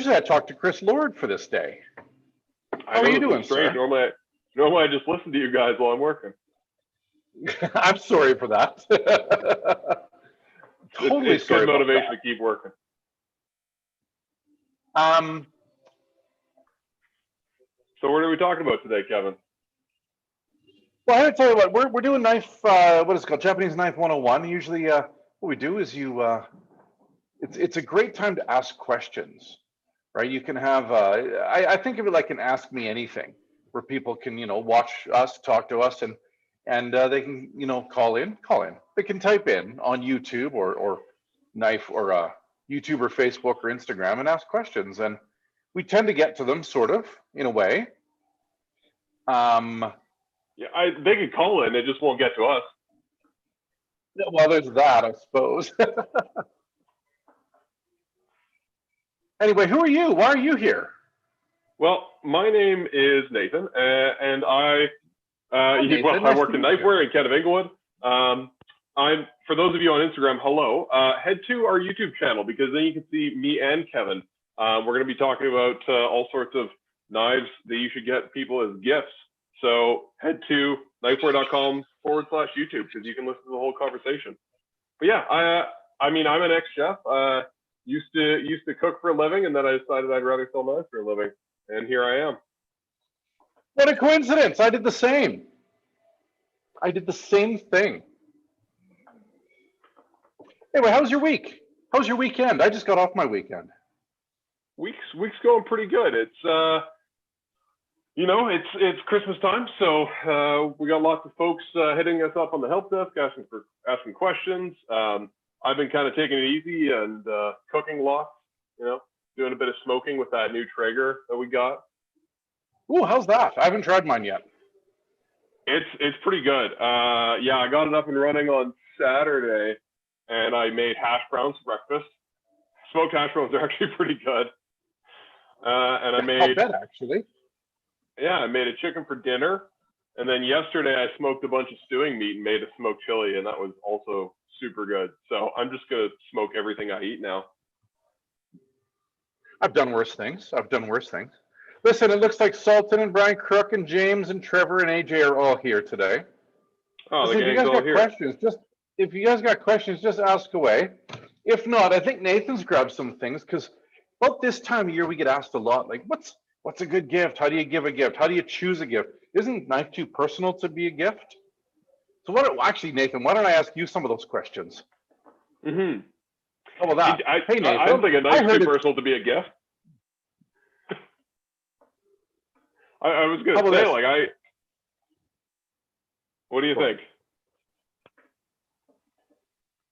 usually I talk to Chris Lord for this day. How are you doing, sir? Normally I just listen to you guys while I'm working. I'm sorry for that. Totally it's sorry good about motivation that. to keep working. So what are we talking about today, Kevin? Well, I have to tell you what, we're doing knife, what is it called, Japanese Knife 101. Usually what we do is it's a great time to ask questions, right? You can have, I think of it like an Ask Me Anything, where people can, watch us, talk to us, and they can, call in. They can type in on YouTube or Knife or YouTube or Facebook or Instagram and ask questions. And we tend to get to them, sort of, in a way. Yeah, they could call in, it just won't get to us. Well, there's that, I suppose. Anyway, who are you? Why are you here? Well, my name is Nathan, and I work in Knifeware in Kent of Inglewood. For those of you on Instagram, hello. Head to our YouTube channel because then you can see me and Kevin. We're going to be talking about all sorts of knives that you should get people as gifts. So head to knifeware.com/YouTube because you can listen to the whole conversation. But yeah, I'm an ex-chef. Used to cook for a living, and then I decided I'd rather sell knives for a living, and here I am. What a coincidence! I did the same. I did the same thing. Anyway, how was your week? How was your weekend? I just got off my weekend. Week's going pretty good. It's it's Christmas time, so we got lots of folks hitting us up on the help desk, asking questions. I've been kind of taking it easy and cooking lots, doing a bit of smoking with that new Traeger that we got. Ooh, how's that? I haven't tried mine yet. It's pretty good. Yeah, I got it up and running on Saturday, and I made hash browns for breakfast. Smoked hash browns are actually pretty good. And I made. I'll bet, actually. Yeah, I made a chicken for dinner, and then yesterday I smoked a bunch of stewing meat and made a smoked chili, and that was also super good. So I'm just gonna smoke everything I eat now. I've done worse things. Listen, it looks like Sultan and Brian Crook and James and Trevor and AJ are all here today. Oh, Listen, the gang's all here. If you guys got questions, just ask away. If not, I think Nathan's grabbed some things because about this time of year we get asked a lot, like what's a good gift? How do you give a gift? How do you choose a gift? Isn't knife too personal to be a gift? So actually, Nathan, why don't I ask you some of those questions? Mm-hmm. How about that? Hey, Nathan. I don't think a knife's too personal to be a gift. I was going to say, what do you think?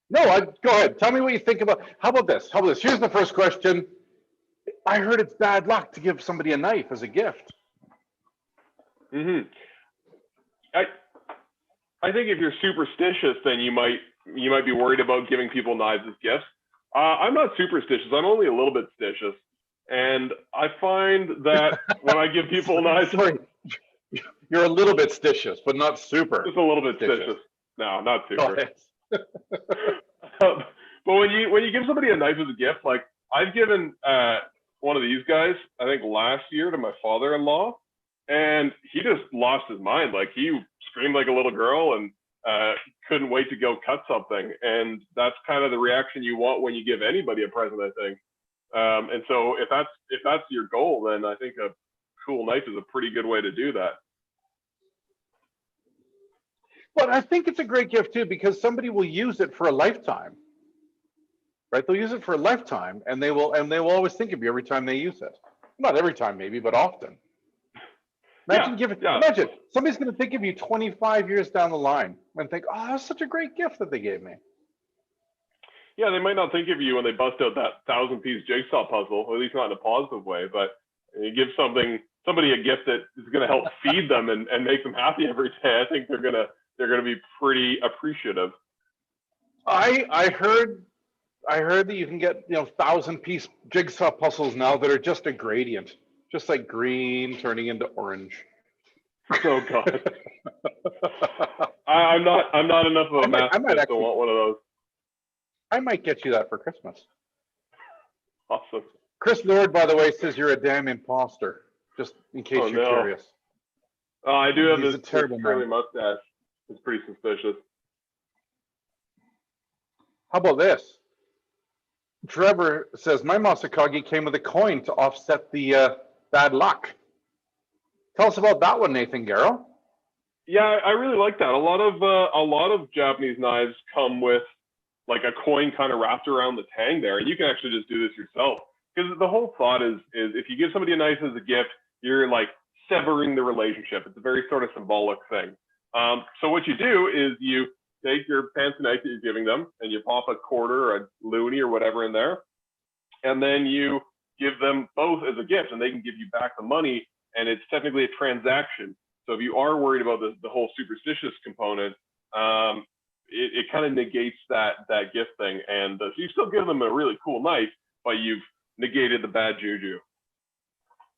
No, go ahead. Tell me what you think about. How about this? Here's the first question. I heard it's bad luck to give somebody a knife as a gift. Mm-hmm. I think if you're superstitious, then you might be worried about giving people knives as gifts. I'm not superstitious. I'm only a little bit stitious. And I find that when I give people knives... Sorry, you're a little bit stitious, but not super. Just a little bit stitious. No, not super. But when you give somebody a knife as a gift, like I've given one of these guys, I think last year, to my father-in-law, and he just lost his mind. Like he screamed like a little girl and couldn't wait to go cut something. And that's kind of the reaction you want when you give anybody a present, I think. And so if that's your goal, then I think a cool knife is a pretty good way to do that. But I think it's a great gift too, because somebody will use it for a lifetime, right? They'll use it for a lifetime, and they will always think of you every time they use it. Not every time, maybe, but often. Imagine somebody's going to think of you 25 years down the line and think, "Oh, that's such a great gift that they gave me." Yeah, they might not think of you when they bust out that 1,000-piece jigsaw puzzle, or at least not in a positive way. But you give somebody a gift that is going to help feed them and make them happy every day. I think they're gonna be pretty appreciative. I heard that you can get 1,000-piece jigsaw puzzles now that are just a gradient, just like green turning into orange. Oh God. I'm not enough of a masochist to want one of those. I might get you that for Christmas. Awesome. Chris Lord, by the way, says you're a damn imposter. Just in case Oh, you're no. curious. Oh, I do have He's this a terrible curly man. mustache. It's pretty suspicious. How about this? Trevor says my Masakage came with a coin to offset the bad luck. Tell us about that one, Nathan Garrow. Yeah, I really like that. A lot of Japanese knives come with like a coin kind of wrapped around the tang there, and you can actually just do this yourself. Because the whole thought is if you give somebody a knife as a gift, you're like severing the relationship. It's a very sort of symbolic thing. So what you do is you take your fancy knife that you're giving them, and you pop a quarter or a loonie or whatever in there, and then you give them both as a gift, and they can give you back the money, and it's technically a transaction. So if you are worried about the whole superstitious component, it kind of negates that gift thing, and so you still give them a really cool knife, but you've negated the bad juju.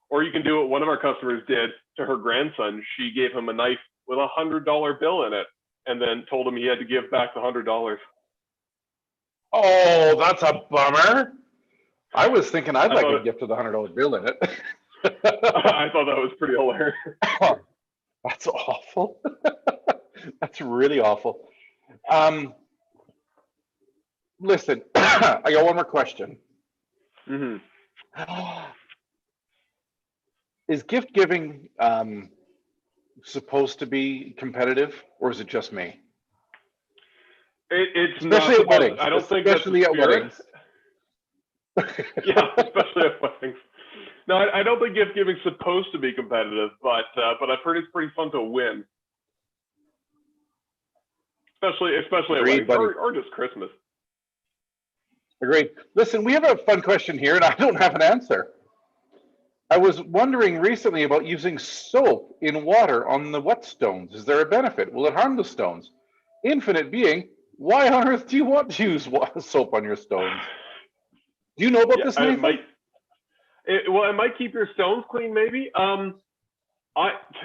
Or you can do what one of our customers did to her grandson. She gave him a knife with a $100 bill in it, and then told him he had to give back the $100. Oh, that's a bummer. I was thinking I'd like a gift with a $100 bill in it. I thought that was pretty hilarious. That's awful. That's really awful. Listen, I got one more question. Mm-hmm. Is gift giving supposed to be competitive, or is it just me? It's especially not at weddings. I don't think that's the especially at spirit. weddings. Yeah, especially at weddings. No, I don't think gift giving's supposed to be competitive, but I've heard it's pretty fun to win, especially Agreed, at weddings buddy. or just Christmas. Agreed. Listen, we have a fun question here, and I don't have an answer. I was wondering recently about using soap in water on the whetstones. Is there a benefit? Will it harm the stones? Infinite being, why on earth do you want to use soap on your stones? Do you know about this, Nathan? It might keep your stones clean, maybe.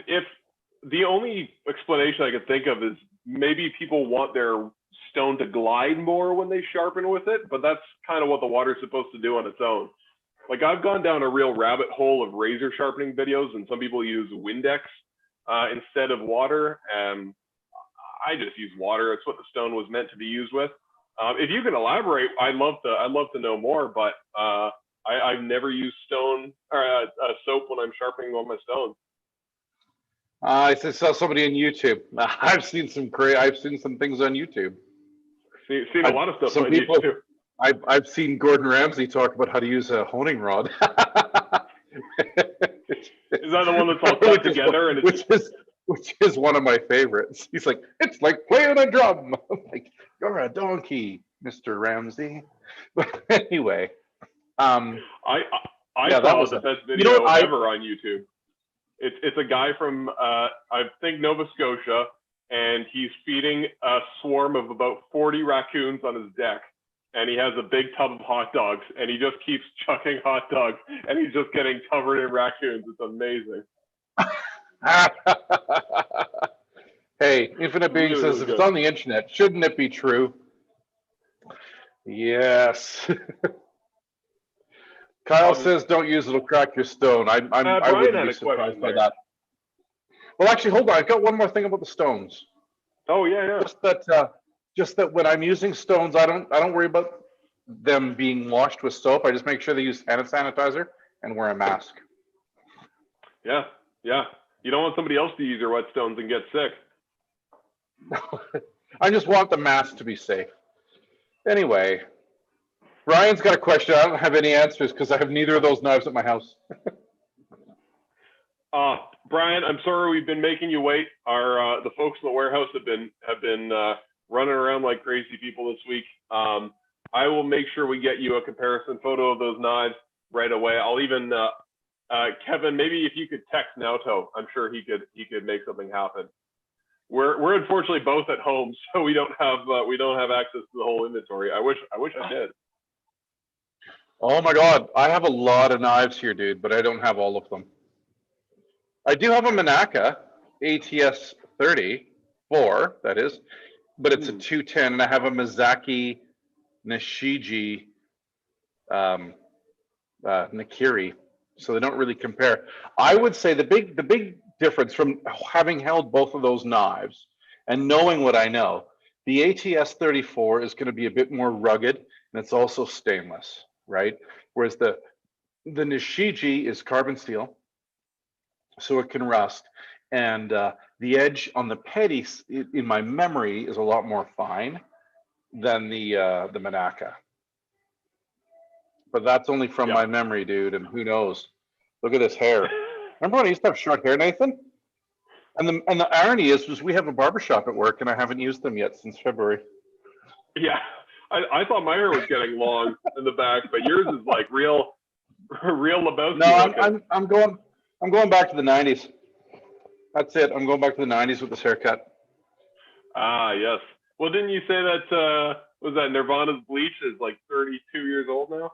If the only explanation I could think of is maybe people want their stone to glide more when they sharpen with it, but that's kind of what the water's supposed to do on its own. Like I've gone down a real rabbit hole of razor sharpening videos, and some people use Windex instead of water. I just use water. It's what the stone was meant to be used with. If you can elaborate, I'd love to know more. But I've never used stone or soap when I'm sharpening on my stones. I saw somebody on YouTube. I've seen some things on YouTube. Seen a lot of stuff on people, YouTube. I've seen Gordon Ramsay talk about how to use a honing rod. Is that the one that's all stuck together? Which is one of my favorites. He's like, it's like playing a drum. I'm like, you're a donkey, Mr. Ramsay. But anyway, I saw the best video ever on YouTube. It's a guy from I think Nova Scotia, and he's feeding a swarm of about 40 raccoons on his deck, and he has a big tub of hot dogs, and he just keeps chucking hot dogs, and he's just getting covered in raccoons. It's amazing. Hey, Infinite Being says, if it's on the internet, shouldn't it be true? Yes. Kyle says, don't use it, it'll crack your stone. I wouldn't be surprised by that. Well, actually, hold on. I've got one more thing about the stones. Oh, yeah. Just that when I'm using stones, I don't worry about them being washed with soap. I just make sure they use hand sanitizer and wear a mask. Yeah. You don't want somebody else to use your whetstones and get sick. I just want the mask to be safe. Anyway, Brian's got a question. I don't have any answers because I have neither of those knives at my house. Brian, I'm sorry we've been making you wait. The folks in the warehouse have been running around like crazy people this week. I will make sure we get you a comparison photo of those knives right away. I'll even Kevin, maybe if you could text Naoto, I'm sure he could make something happen. We're unfortunately both at home, so we don't have access to the whole inventory. I wish I did. Oh my God, I have a lot of knives here, dude, but I don't have all of them. I do have a Manaka ATS 34, that is, but it's a 210, and I have a Mizaki Nishiji Nakiri, so they don't really compare. I would say the big difference from having held both of those knives and knowing what I know, the ATS 34 is going to be a bit more rugged, and it's also stainless, right? Whereas the Nishiji is carbon steel, so it can rust, and the edge on the petty, in my memory, is a lot more fine than the Manaka. But that's only from my memory, dude, and who knows? Look at this hair. Remember when I used to have short hair, Nathan? And the irony is we have a barbershop at work, and I haven't used them yet since February. Yeah, I thought my hair was getting long in the back, but yours is like real Lebowski. No, I'm going back to the '90s. That's it. I'm going back to the '90s with this haircut. Ah, yes. Well, didn't you say that was that Nirvana's Bleach is like 32 years old now?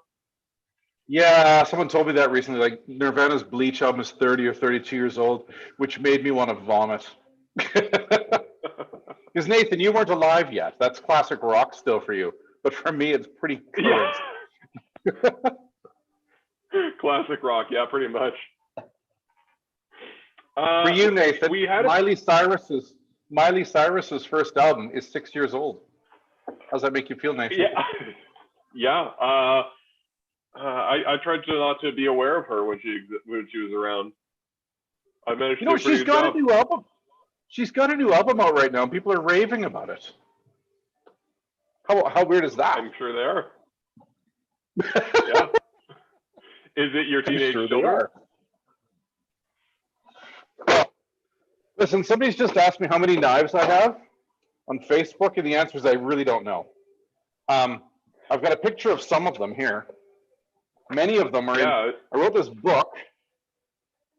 Yeah, someone told me that recently. Like Nirvana's Bleach album is 30 or 32 years old, which made me want to vomit. Because Nathan, you weren't alive yet. That's classic rock still for you, but for me, it's pretty current. Yeah. Classic rock, yeah, pretty much. For you, Nathan, Miley Cyrus's first album is 6 years old. How's that make you feel, Nathan? Yeah, yeah. I tried not to be aware of her when she was around. I managed to do a pretty she's got a new album. She's got a new album out right now, and people are raving about it. How weird is that? I'm sure they are. Yeah. Is it your teenage children? Well, listen, somebody's just asked me how many knives I have on Facebook, and the answer is I really don't know. I've got a picture of some of them here. Many of them are in. I wrote this book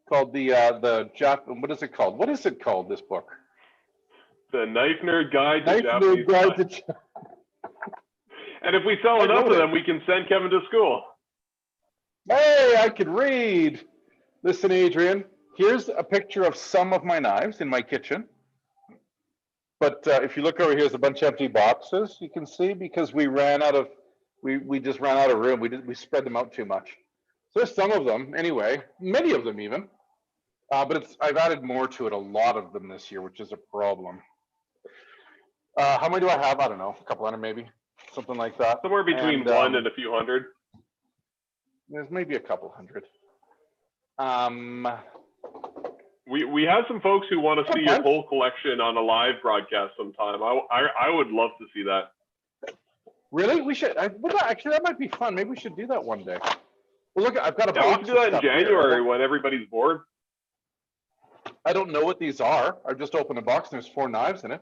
called what is it called? What is it called, this book? The Knife Nerd Guide to Japanese Knives. And if we sell enough of them, we can send Kevin to school. Hey, I can read. Listen, Adrian, here's a picture of some of my knives in my kitchen. But if you look over here, there's a bunch of empty boxes, you can see, because we ran out of, we just ran out of room. We spread them out too much. So there's some of them anyway, many of them even. But I've added more to it, a lot of them this year, which is a problem. How many do I have? I don't know, a couple hundred maybe, something like that. Somewhere between 1 and a few hundred. There's maybe a couple hundred. We have some folks who want to see your whole collection on a live broadcast sometime. I would love to see that. Really? We should. Actually, that might be fun. Maybe we should do that one day. Well, look, I've got a box. We can do that in January when everybody's bored. I don't know what these are. I've just opened a box and there's 4 knives in it,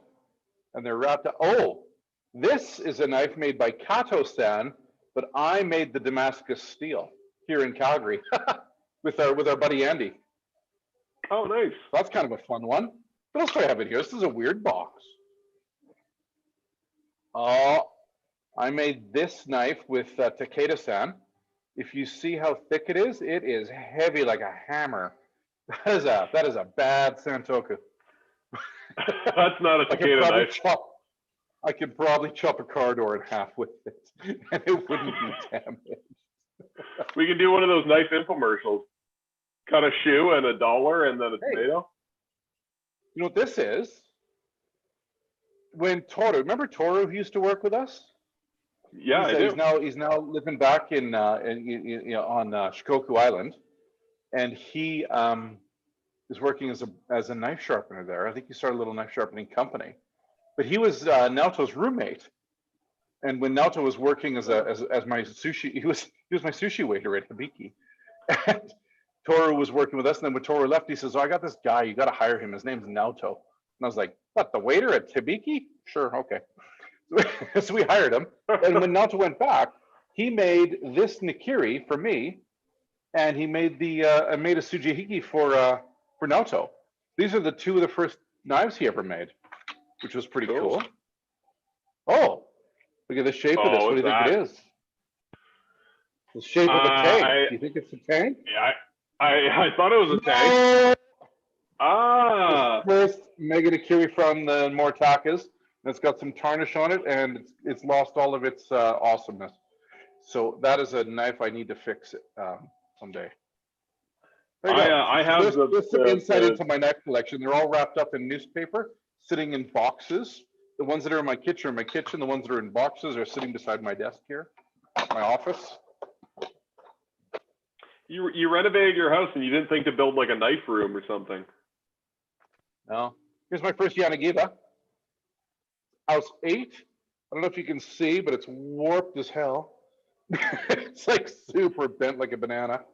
and they're wrapped up. Oh, this is a knife made by Kato-san, but I made the Damascus steel here in Calgary with our buddy Andy. Oh, nice. That's kind of a fun one. What else do I have in here? This is a weird box. Oh, I made this knife with Takeda-san. If you see how thick it is heavy like a hammer. That is a bad Santoku. That's not a Takeda knife. I could probably chop a car door in half with it, and it wouldn't be damaged. We can do one of those knife infomercials. Cut a shoe and $1 and then a tomato. You know what this is? When Toru, remember Toru who used to work with us? Yeah, I do. He's now living back on Shikoku Island, and he is working as a knife sharpener there. I think he started a little knife sharpening company, but he was Naoto's roommate. And when Naoto was working as my sushi, he was my sushi waiter at Hibiki. And Toru was working with us, and then when Toru left, he says, "Oh, I got this guy. You got to hire him. His name's Naoto." And I was like, "What? The waiter at Hibiki? Sure, okay." So we hired him. And when Naoto went back, he made this Nakiri for me, and he made a Tsujihiki for Naoto. These are the 2 of the first knives he ever made, which was pretty cool. Oh, look at the shape of this. What do you think it is? The shape of a tank. Do you think it's a tank? Yeah, I thought it was a tank. Ah. First Mega Nakiri from the Moritakas. It's got some tarnish on it, and it's lost all of its awesomeness. So that is a knife I need to fix it someday. There you go. I So have there's some insight into my knife collection. They're all wrapped up in newspaper, sitting in boxes. The ones that are in my kitchen are in my kitchen. The ones that are in boxes are sitting beside my desk here, my office. You renovated your house and you didn't think to build like a knife room or something. No. Here's my first Yanagiba. House 8. I don't know if you can see, but it's warped as hell. It's like super bent like a banana.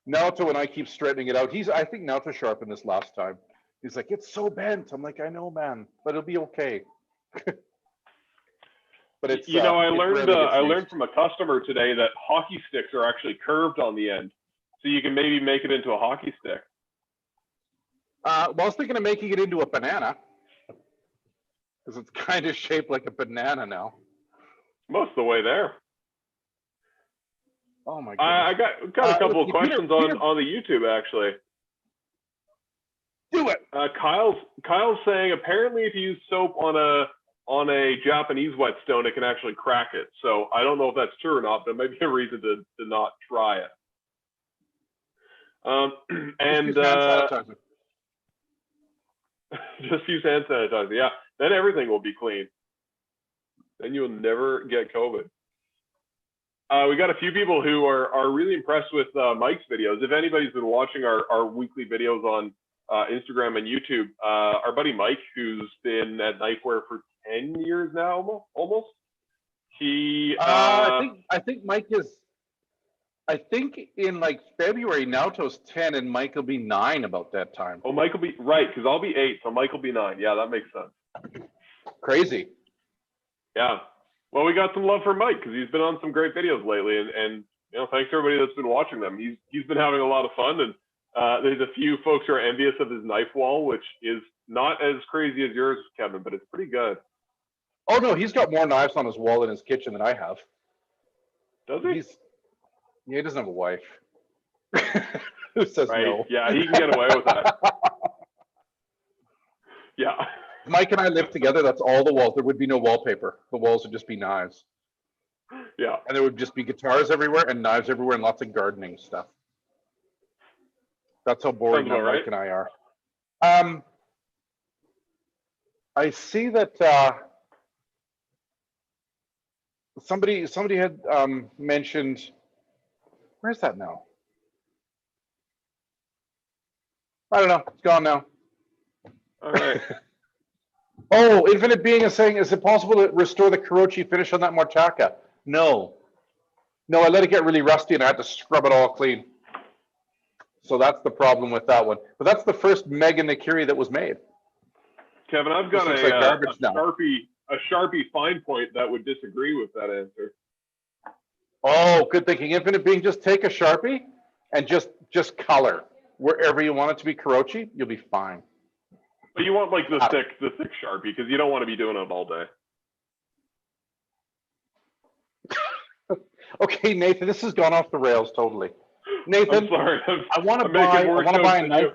Naoto and I keep straightening it out. I think Naoto sharpened this last time. He's like, it's so bent. I'm like, I know, man, but it'll be okay. But it's I learned from a customer today that hockey sticks are actually curved on the end, so you can maybe make it into a hockey stick. Well, I was thinking of making it into a banana because it's kind of shaped like a banana now. Most of the way there. Oh my goodness. I got a couple of questions Peter, on the YouTube actually. Do it. Kyle's saying apparently if you use soap on a Japanese whetstone, it can actually crack it. So I don't know if that's true or not, but it might be a reason to not try it. And just use hand sanitizer. Yeah, then everything will be clean. Then you'll never get COVID. We got a few people who are really impressed with Mike's videos. If anybody's been watching our weekly videos on Instagram and YouTube, our buddy Mike, who's been at Knifeware for 10 years now, almost. He I think Mike is. I think in like February, Naoto's 10 and Mike will be 9 about that time. Oh, Mike will be right because I'll be 8, so Mike will be 9. Yeah, that makes sense. Crazy. Yeah. Well, we got some love for Mike because he's been on some great videos lately, and thanks to everybody that's been watching them. He's been having a lot of fun, and there's a few folks who are envious of his knife wall, which is not as crazy as yours, Kevin, but it's pretty good. Oh no, he's got more knives on his wall in his kitchen than I have. Does he? He doesn't have a wife. Who says right. no? Yeah, he can get away with that. Yeah. Mike and I live together. That's all the walls. There would be no wallpaper. The walls would just be knives. Yeah. And there would just be guitars everywhere and knives everywhere and lots of gardening stuff. That's how boring Mike and I are. I see that somebody had mentioned. Where's that now? I don't know. It's gone now. All right. Oh, Infinite Being is saying, is it possible to restore the Kurochi finish on that Mortaka? No. No, I let it get really rusty and I had to scrub it all clean. So that's the problem with that one. But that's the first Mega Nikiri that was made. Kevin, I've got a Sharpie fine point that would disagree with that answer. Oh, good thinking. Infinite Being, just take a Sharpie and just color wherever you want it to be Kurochi. You'll be fine. But you want like the thick Sharpie because you don't want to be doing it all day. Okay, Nathan, this has gone off the rails totally. Nathan, I'm sorry. I want to buy a knife.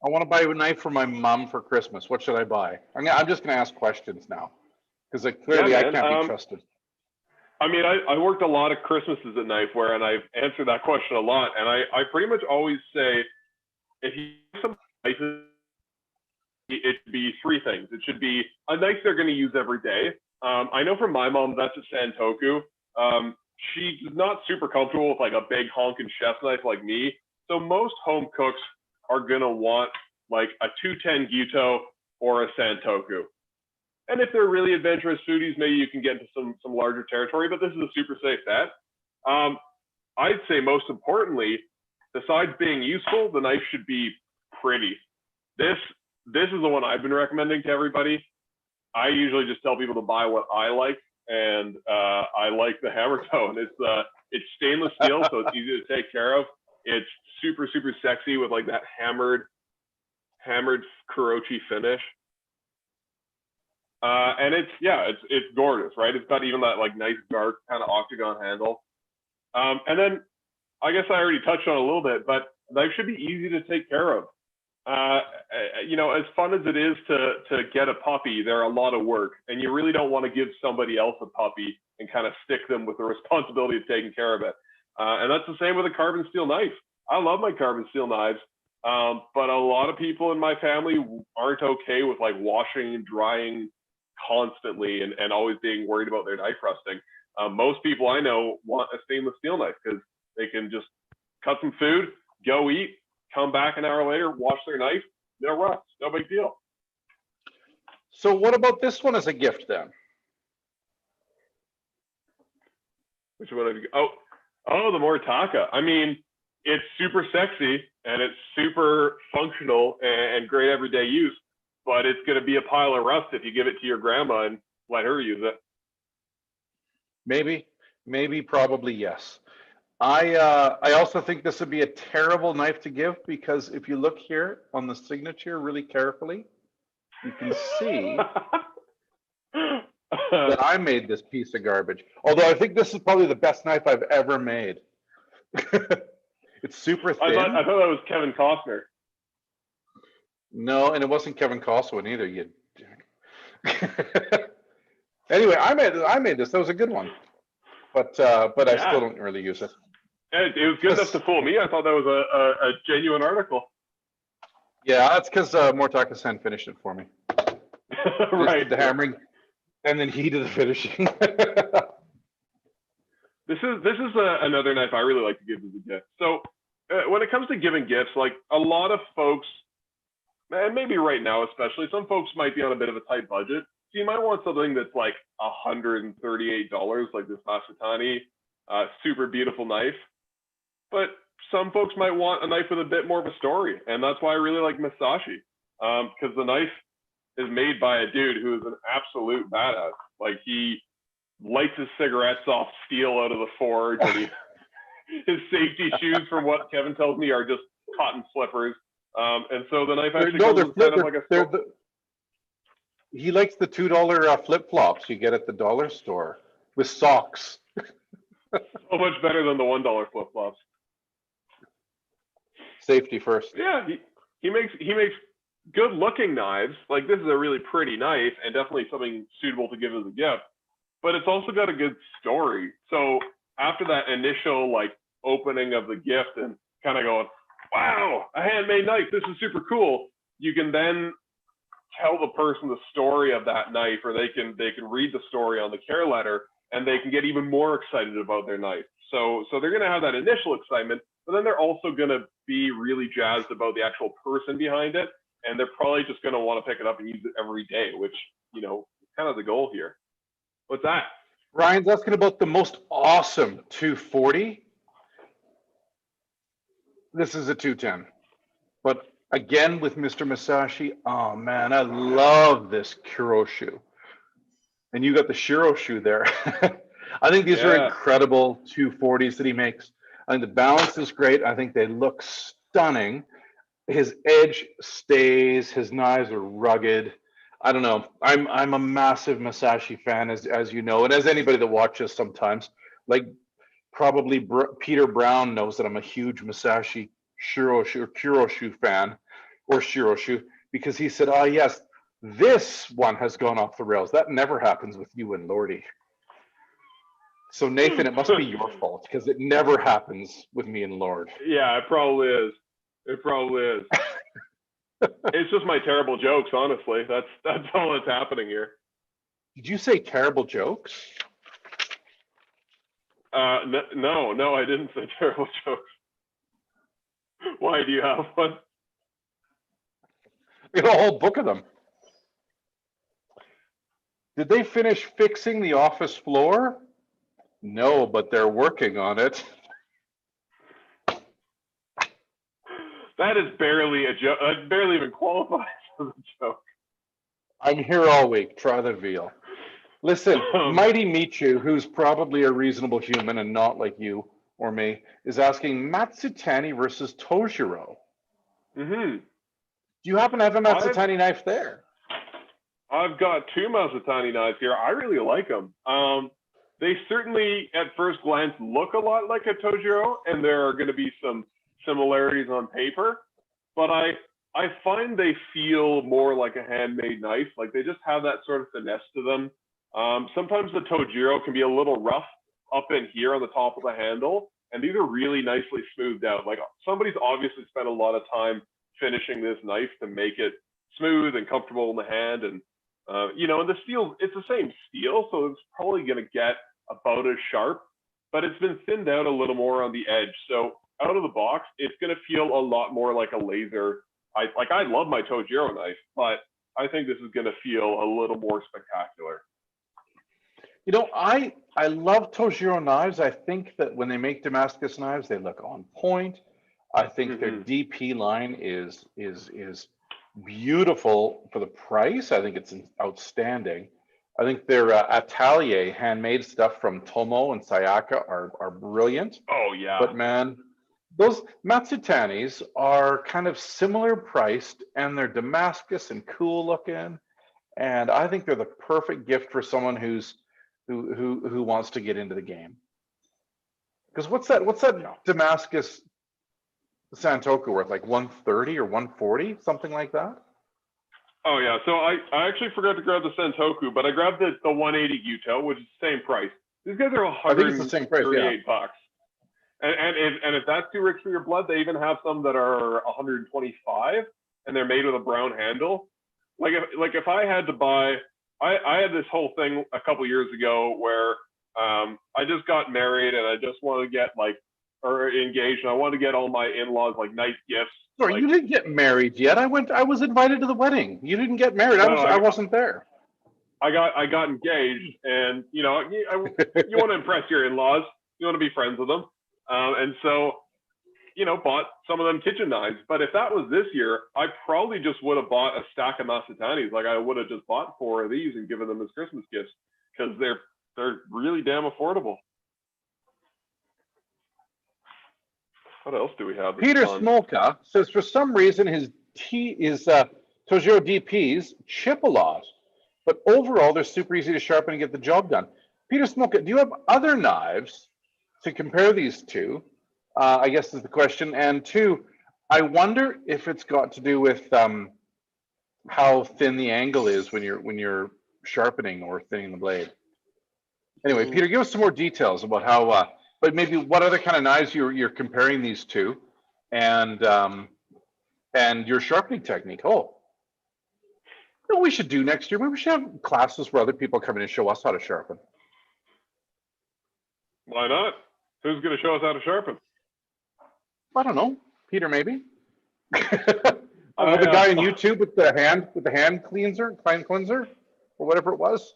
I want to buy a knife for my mom for Christmas. What should I buy? I'm just going to ask questions now because clearly I can't be trusted. I mean, I worked a lot of Christmases at Knifeware, and I've answered that question a lot. And I pretty much always say, if you have some knives, it should be 3 things. It should be a knife they're going to use every day. I know for my mom, that's a Santoku. She's not super comfortable with like a big honking chef's knife like me. So most home cooks are going to want like a 210 Gyuto or a Santoku. And if they're really adventurous foodies, maybe you can get into some larger territory, but this is a super safe bet. I'd say most importantly, besides being useful, the knife should be pretty. This is the one I've been recommending to everybody. I usually just tell people to buy what I like, and I like the hammer tone. It's stainless steel, so it's easy to take care of. It's super, super sexy with like that hammered Kurochi finish. And it's gorgeous, right? It's got even that like nice dark kind of octagon handle. And then I guess I already touched on it a little bit, but knife should be easy to take care of. As fun as it is to get a puppy, they're a lot of work, and you really don't want to give somebody else a puppy and kind of stick them with the responsibility of taking care of it. And that's the same with a carbon steel knife. I love my carbon steel knives, but a lot of people in my family aren't okay with like washing and drying constantly and always being worried about their knife rusting. Most people I know want a stainless steel knife because they can just cut some food, go eat, come back an hour later, wash their knife, no rust, no big deal. So what about this one as a gift then? Which one have you? Oh, the Mortaka. I mean, it's super sexy and it's super functional and great everyday use, but it's going to be a pile of rust if you give it to your grandma and let her use it. Maybe, probably yes. I also think this would be a terrible knife to give because if you look here on the signature really carefully, you can see that I made this piece of garbage. Although I think this is probably the best knife I've ever made. It's super thin. I thought that was Kevin Costner. No, and it wasn't Kevin Costner either, you dick. Anyway, I made this. That was a good one. But yeah. I still don't really use it. It was good enough to fool me. I thought that was a genuine article. Yeah, that's because Mortaka-san finished it for me. Right. Did the hammering, and then he did the finishing. This is another knife I really like to give as a gift. So when it comes to giving gifts, like a lot of folks, and maybe right now especially, some folks might be on a bit of a tight budget. So you might want something that's like $138, like this Masatani super beautiful knife. But some folks might want a knife with a bit more of a story, and that's why I really like Masashi, because the knife is made by a dude who is an absolute badass. Like he lights his cigarettes off steel out of the forge, and his safety shoes, from what Kevin tells me, are just cotton slippers. And so the knife actually comes with kind of like a. He likes the $2 flip flops you get at the dollar store with socks. So much better than the $1 flip flops. Safety first. Yeah, he makes good looking knives. Like this is a really pretty knife and definitely something suitable to give as a gift. But it's also got a good story. So after that initial like opening of the gift and kind of going, wow, a handmade knife, this is super cool. You can then tell the person the story of that knife, or they can read the story on the care letter, and they can get even more excited about their knife. So they're going to have that initial excitement, but then they're also going to be really jazzed about the actual person behind it, and they're probably just going to want to pick it up and use it every day, which, you know, is kind of the goal here. What's that? Ryan's asking about the most awesome 240. This is a 210, but again with Mr. Masashi, oh man, I love this Kuroshu. And you got the Shiroshu there. I think these are incredible 240s that he makes. I think the balance is great. I think they look stunning. His edge stays. His knives are rugged. I don't know. I'm a massive Masashi fan, as you know, and as anybody that watches sometimes, like probably Peter Brown knows that I'm a huge Masashi Shiroshu or Kuroshu fan, or Shiroshu, because he said, "Oh yes, this one has gone off the rails. That never happens with you and Lordy." So Nathan, it must be your fault because it never happens with me and Lord. Yeah, it probably is. It probably is. It's just my terrible jokes, honestly. That's all that's happening here. Did you say terrible jokes? No, I didn't say terrible jokes. Why, do you have one? We got a whole book of them. Did they finish fixing the office floor? No, but they're working on it. That is barely a joke. That barely even qualifies as a joke. I'm here all week. Try the veal. Listen, Mighty Michu, who's probably a reasonable human and not like you or me, is asking Matsutani versus Tojiro. Mm-hmm. Do you happen to have a Matsutani knife there? I've got two Matsutani knives here. I really like them. They certainly, at first glance, look a lot like a Tojiro, and there are going to be some similarities on paper, but I find they feel more like a handmade knife. Like they just have that sort of finesse to them. Sometimes the Tojiro can be a little rough up in here on the top of the handle, and these are really nicely smoothed out. Like somebody's obviously spent a lot of time finishing this knife to make it smooth and comfortable in the hand. And, and the steel, it's the same steel, so it's probably going to get about as sharp, but it's been thinned out a little more on the edge. So out of the box, it's going to feel a lot more like a laser. I love my Tojiro knife, but I think this is going to feel a little more spectacular. I love Tojiro knives. I think that when they make Damascus knives, they look on point. I think their DP line is beautiful for the price. I think it's outstanding. I think their atelier handmade stuff from Tomo and Sayaka are brilliant. Oh yeah. But man, those Matsutanis are kind of similar priced, and they're Damascus and cool looking. And I think they're the perfect gift for someone who wants to get into the game. Because what's that Damascus Santoku worth? Like 130 or 140, something like that? Oh yeah. So I actually forgot to grab the Santoku, but I grabbed the 180 Gyuto, which is the same price. These guys are $138. And if that's too rich for your blood, they even have some that are 125, and they're made with a brown handle. Like if I had to buy, I had this whole thing a couple years ago where I just got married and I just wanted to get or engaged, and I wanted to get all my in-laws like nice gifts. Sorry, you didn't get married yet. I was invited to the wedding. You didn't get married. I wasn't there. I got engaged, and you want to impress your in-laws. You want to be friends with them. And so, bought some of them kitchen knives. But if that was this year, I probably just would have bought a stack of Matsutanis. Like I would have just bought 4 of these and given them as Christmas gifts, because they're really damn affordable. What else do we have? Peter Smolka says for some reason his Tojiro DPs chip a lot, but overall they're super easy to sharpen and get the job done. Peter Smolka, do you have other knives to compare these to? I guess is the question. And 2, I wonder if it's got to do with how thin the angle is when you're sharpening or thinning the blade. Anyway, Peter, give us some more details about how, but maybe what other kind of knives you're comparing these to, and your sharpening technique. Oh, you know what we should do next year? Maybe we should have classes where other people come in and show us how to sharpen. Why not? Who's going to show us how to sharpen? I don't know. Peter, maybe. The guy on YouTube with the hand cleanser, or whatever it was.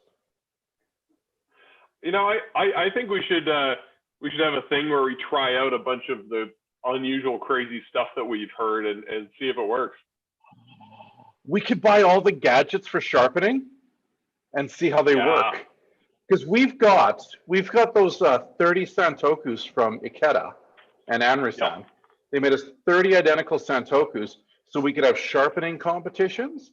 I think we should have a thing where we try out a bunch of the unusual, crazy stuff that we've heard and see if it works. We could buy all the gadgets for sharpening and see how they work. Because we've got those 30 Santokus from Ikeda and Anrisan. Yep. They made us 30 identical Santokus so we could have sharpening competitions.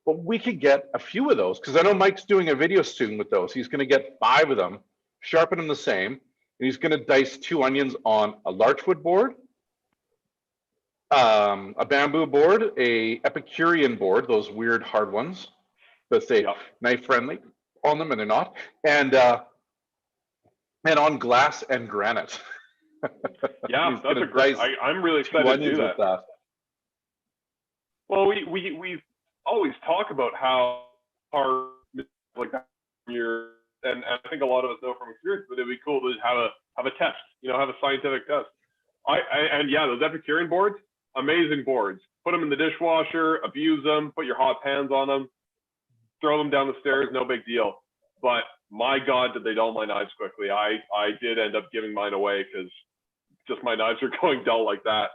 But we could get a few of those, because I know Mike's doing a video soon with those. He's going to get 5 of them, sharpen them the same, and he's going to dice 2 onions on a larchwood board, a bamboo board, a Epicurean board, those weird hard ones that say knife friendly on them, and they're not, and on glass and granite. Yeah, that's a great. I'm really excited to do that. Well, we always talk about how hard like that and I think a lot of us know from experience, but it'd be cool to have a test, have a scientific test. Those Epicurean boards, amazing boards. Put them in the dishwasher, abuse them, put your hot pans on them, throw them down the stairs, no big deal. But my God, did they dull my knives quickly. I did end up giving mine away because just my knives are going dull like that.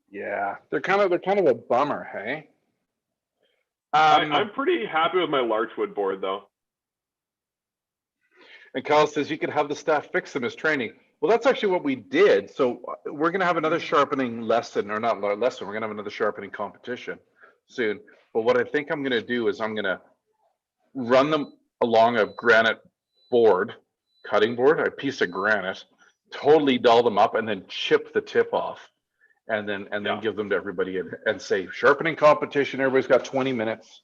Yeah, they're kind of a bummer, hey? I'm pretty happy with my larchwood board though. And Kyle says you could have the staff fix them as training. Well, that's actually what we did. So we're going to have another sharpening lesson, or not lesson. We're going to have another sharpening competition soon. But what I think I'm going to do is I'm going to run them along a granite board, cutting board, a piece of granite, totally dull them up, and then chip the tip off, and then give them to everybody and say sharpening competition. Everybody's got 20 minutes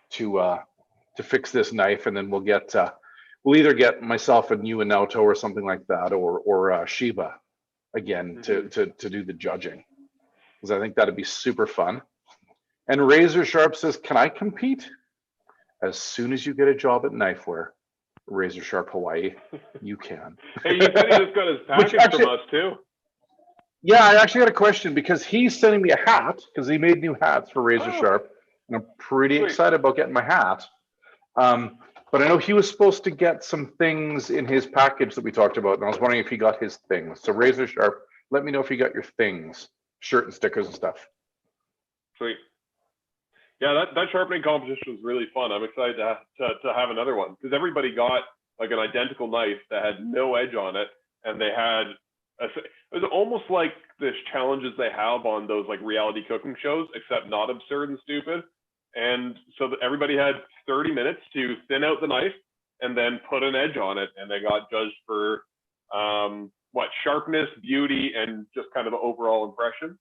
to to fix this knife, and then we'll either get myself and you and Naoto or something like that, or Shiba again to do the judging, because I think that'd be super fun. And Razor Sharp says, "Can I compete?" As soon as you get a job at Knifeware, Razor Sharp Hawaii, you can. Hey, you said he just got his package from us too. Yeah, I actually got a question because he's sending me a hat because he made new hats for Razor Sharp, and I'm pretty excited about getting my hat. But I know he was supposed to get some things in his package that we talked about, and I was wondering if he got his things. So Razor Sharp, let me know if you got your things, shirt and stickers and stuff. Sweet. Yeah, that sharpening competition was really fun. I'm excited to have another one because everybody got like an identical knife that had no edge on it, and they had it was almost like the challenges they have on those like reality cooking shows, except not absurd and stupid. And so everybody had 30 minutes to thin out the knife and then put an edge on it, and they got judged for sharpness, beauty, and just kind of an overall impression.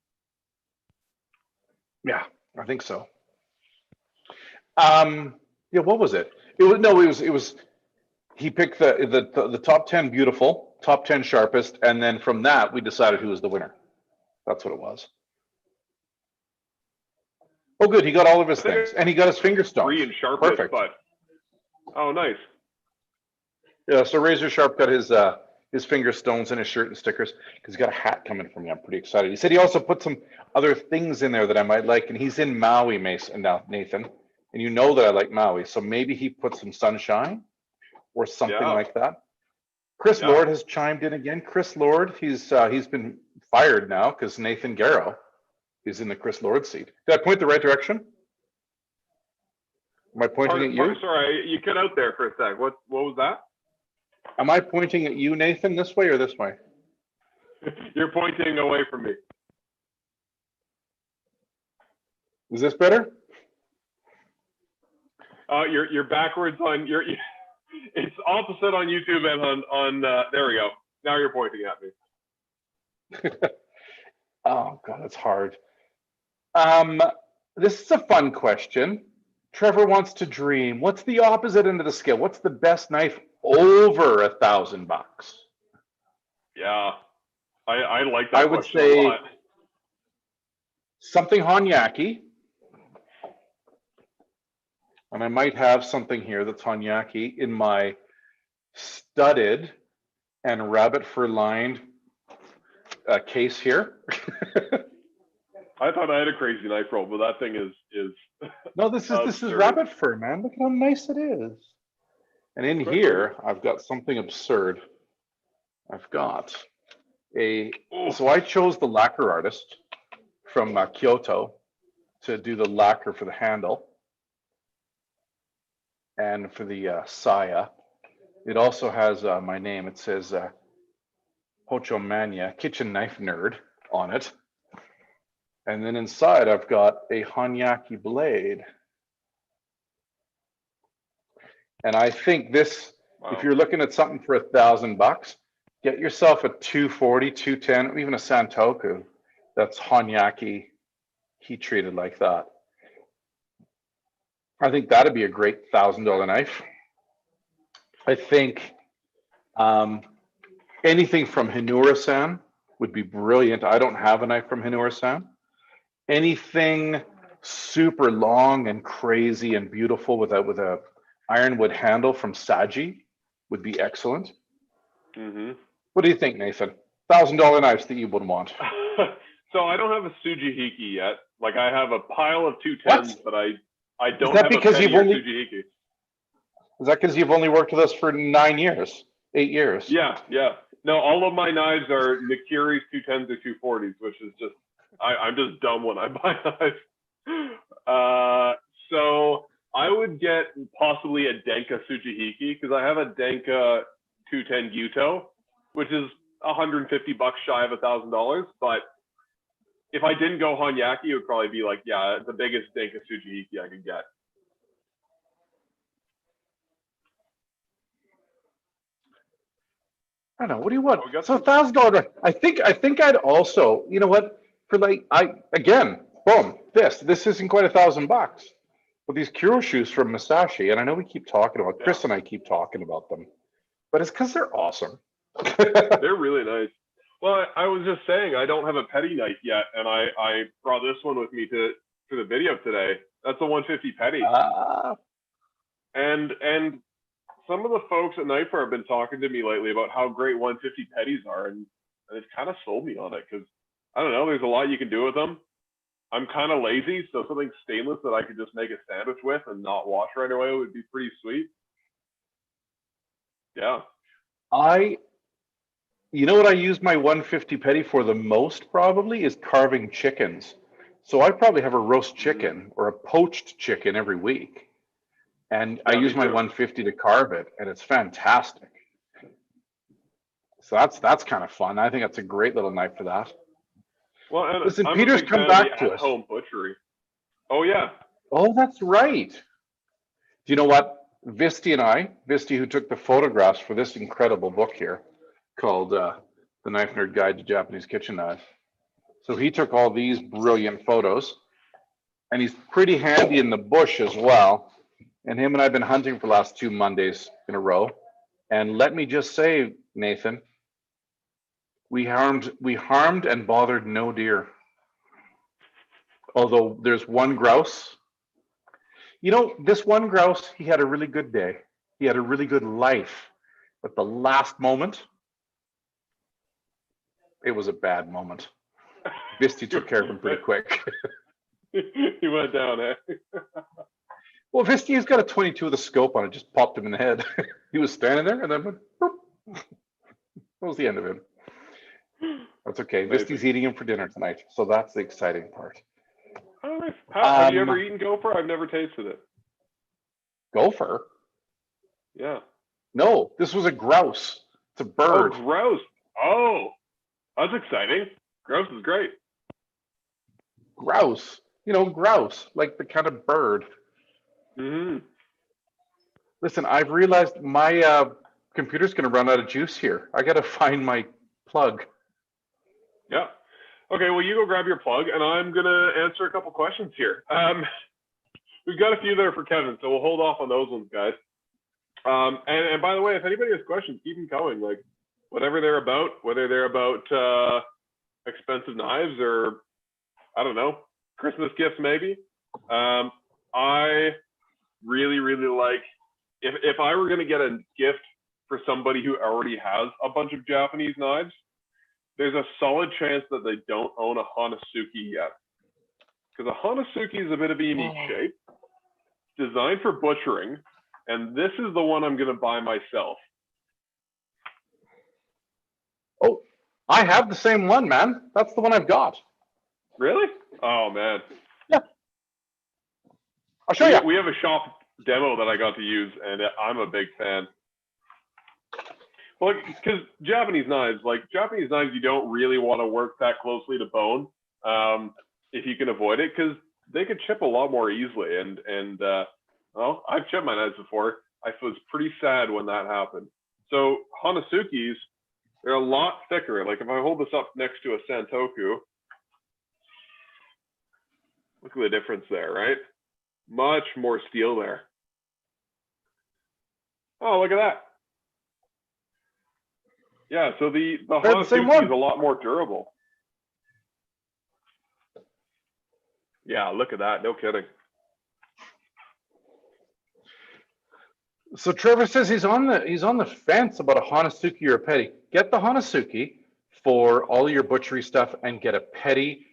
Yeah, I think so. Yeah, what was it? It was he picked the top 10 beautiful, top 10 sharpest, and then from that we decided who was the winner. That's what it was. Oh, good, he got all of his things, and he got his finger stones. 3 in sharpness. Perfect. But oh, nice. Yeah, so Razor Sharp got his finger stones and his shirt and stickers because he's got a hat coming from me. I'm pretty excited. He said he also put some other things in there that I might like, and he's in Maui, Mason, now, Nathan. And you know that I like Maui, so maybe he put some sunshine or something like that. Chris Lord has chimed in again. Chris Lord, he's been fired now because Nathan Garrow is in the Chris Lord seat. Did I point the right direction? Am I pointing at you? Sorry, you cut out there for a sec. What was that? Am I pointing at you, Nathan, this way or this way? You're pointing away from me. Is this better? You're backwards on your. It's opposite on YouTube and on there we go. Now you're pointing at me. Oh God, it's hard. This is a fun question. Trevor wants to dream. What's the opposite end of the scale? What's the best knife over $1,000? Yeah, I like that. I would say a lot. Something Honyaki. And I might have something here that's Honyaki in my studded and rabbit fur lined case here. I thought I had a crazy knife roll, but that thing is. No, this is rabbit fur, man. Look at how nice it is. And in here, I've got something absurd. I've got so I chose the lacquer artist from Kyoto to do the lacquer for the handle. And for the saya, it also has my name. It says Hocho Mania, Kitchen Knife Nerd on it. And then inside, I've got a Honyaki blade. And I think this, if you're looking at something for $1,000, get yourself a 240, 210, or even a Santoku that's Honyaki heat treated like that. I think that'd be a great $1,000 knife. I think anything from Hinura-san would be brilliant. I don't have a knife from Hinura-san. Anything super long and crazy and beautiful with a ironwood handle from Saji would be excellent. Mm-hmm. What do you think, Nathan? $1,000 knives that you would want? So I don't have a Tsujihiki yet. Like I have a pile of 210s, but I don't have a Tsujihiki. Is that because you've only worked with us for 9 years, 8 years? Yeah. No, all of my knives are Nikiri's 210s or 240s, which is just, I'm just dumb when I buy knives. So I would get possibly a Denka Tsujihiki because I have a Denka 210 Gyuto, which is $150 shy of $1,000. But if I didn't go Honyaki, it would probably be like, the biggest Denka Tsujihiki I could get. I don't know. What do you want? So $1,000. I think I'd also, you know what? For boom, this isn't quite $1,000. Well, these Kuro shoes from Masashi, and I know we keep talking about, Chris and I keep talking about them, but it's because they're awesome. They're really nice. Well, I was just saying I don't have a petty knife yet, and I brought this one with me to the video today. That's a 150 petty. And some of the folks at Knife have been talking to me lately about how great 150 petties are, and it's kind of sold me on it because I don't know. There's a lot you can do with them. I'm kind of lazy, so something stainless that I could just make a sandwich with and not wash right away would be pretty sweet. Yeah. You know what I use my 150 petty for the most probably is carving chickens. So I probably have a roast chicken or a poached chicken every week. And I use my 150 to carve it, and it's fantastic. So that's kind of fun. I think that's a great little knife for that. Well, and listen, Peter's come back to us. Home butchery. Oh yeah. Oh, that's right. Do you know what? Visti, who took the photographs for this incredible book here called The Knife Nerd Guide to Japanese Kitchen Knives. So he took all these brilliant photos, and he's pretty handy in the bush as well. And him and I have been hunting for the last 2 Mondays in a row. And let me just say, Nathan, we harmed and bothered no deer. Although there's one grouse. You know, this one grouse, he had a really good day. He had a really good life. But the last moment, it was a bad moment. Visti took care of him pretty quick. He went down, eh? Well, Visti has got a 22 with a scope on it, just popped him in the head. He was standing there and then went, boop. That was the end of him. That's okay. Visti's eating him for dinner tonight, so that's the exciting part. Oh, nice. Have you ever eaten gopher? I've never tasted it. Gopher? Yeah. No, this was a grouse. It's a bird. Oh, grouse. Oh, that's exciting. Grouse is great. Grouse. You know, grouse, like the kind of bird. Mm-hmm. Listen, I've realized my computer's going to run out of juice here. I got to find my plug. Yeah. Okay, well, you go grab your plug, and I'm going to answer a couple questions here. We've got a few there for Kevin, so we'll hold off on those ones, guys. And by the way, if anybody has questions, keep them coming. Like, whatever they're about, whether they're about expensive knives or, I don't know, Christmas gifts maybe. I really, really like, if I were going to get a gift for somebody who already has a bunch of Japanese knives, there's a solid chance that they don't own a Hanasuki yet. Because a Hanasuki is a bit of a unique shape, designed for butchering, and this is the one I'm going to buy myself. Oh, I have the same one, man. That's the one I've got. Really? Oh, man. Yeah. I'll show you. We have a shop demo that I got to use, and I'm a big fan. Well, because Japanese knives, you don't really want to work that closely to bone if you can avoid it, because they could chip a lot more easily. And well, I've chipped my knives before. I was pretty sad when that happened. So Hanasukis, they're a lot thicker. Like if I hold this up next to a Santoku, look at the difference there, right? Much more steel there. Oh, look at that. Yeah, so the Hanasuki is a lot more durable. Yeah, look at that. No kidding. So Trevor says he's on the fence about a Hanasuki or a petty. Get the Hanasuki for all your butchery stuff and get a petty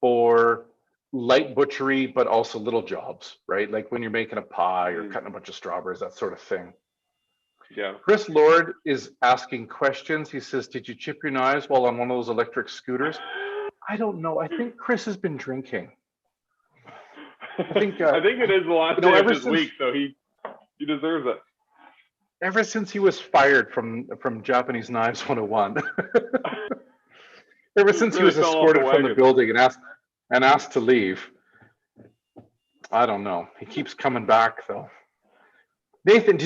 for light butchery, but also little jobs, right? Like when you're making a pie or cutting a bunch of strawberries, that sort of thing. Yeah. Chris Lord is asking questions. He says, did you chip your knives while on one of those electric scooters? I don't know. I think Chris has been drinking. I think it is the last day of this week, so he deserves it. Ever since he was fired from Japanese Knives 101. Ever since he was escorted from the building and asked to leave. I don't know. He keeps coming back though. Nathan,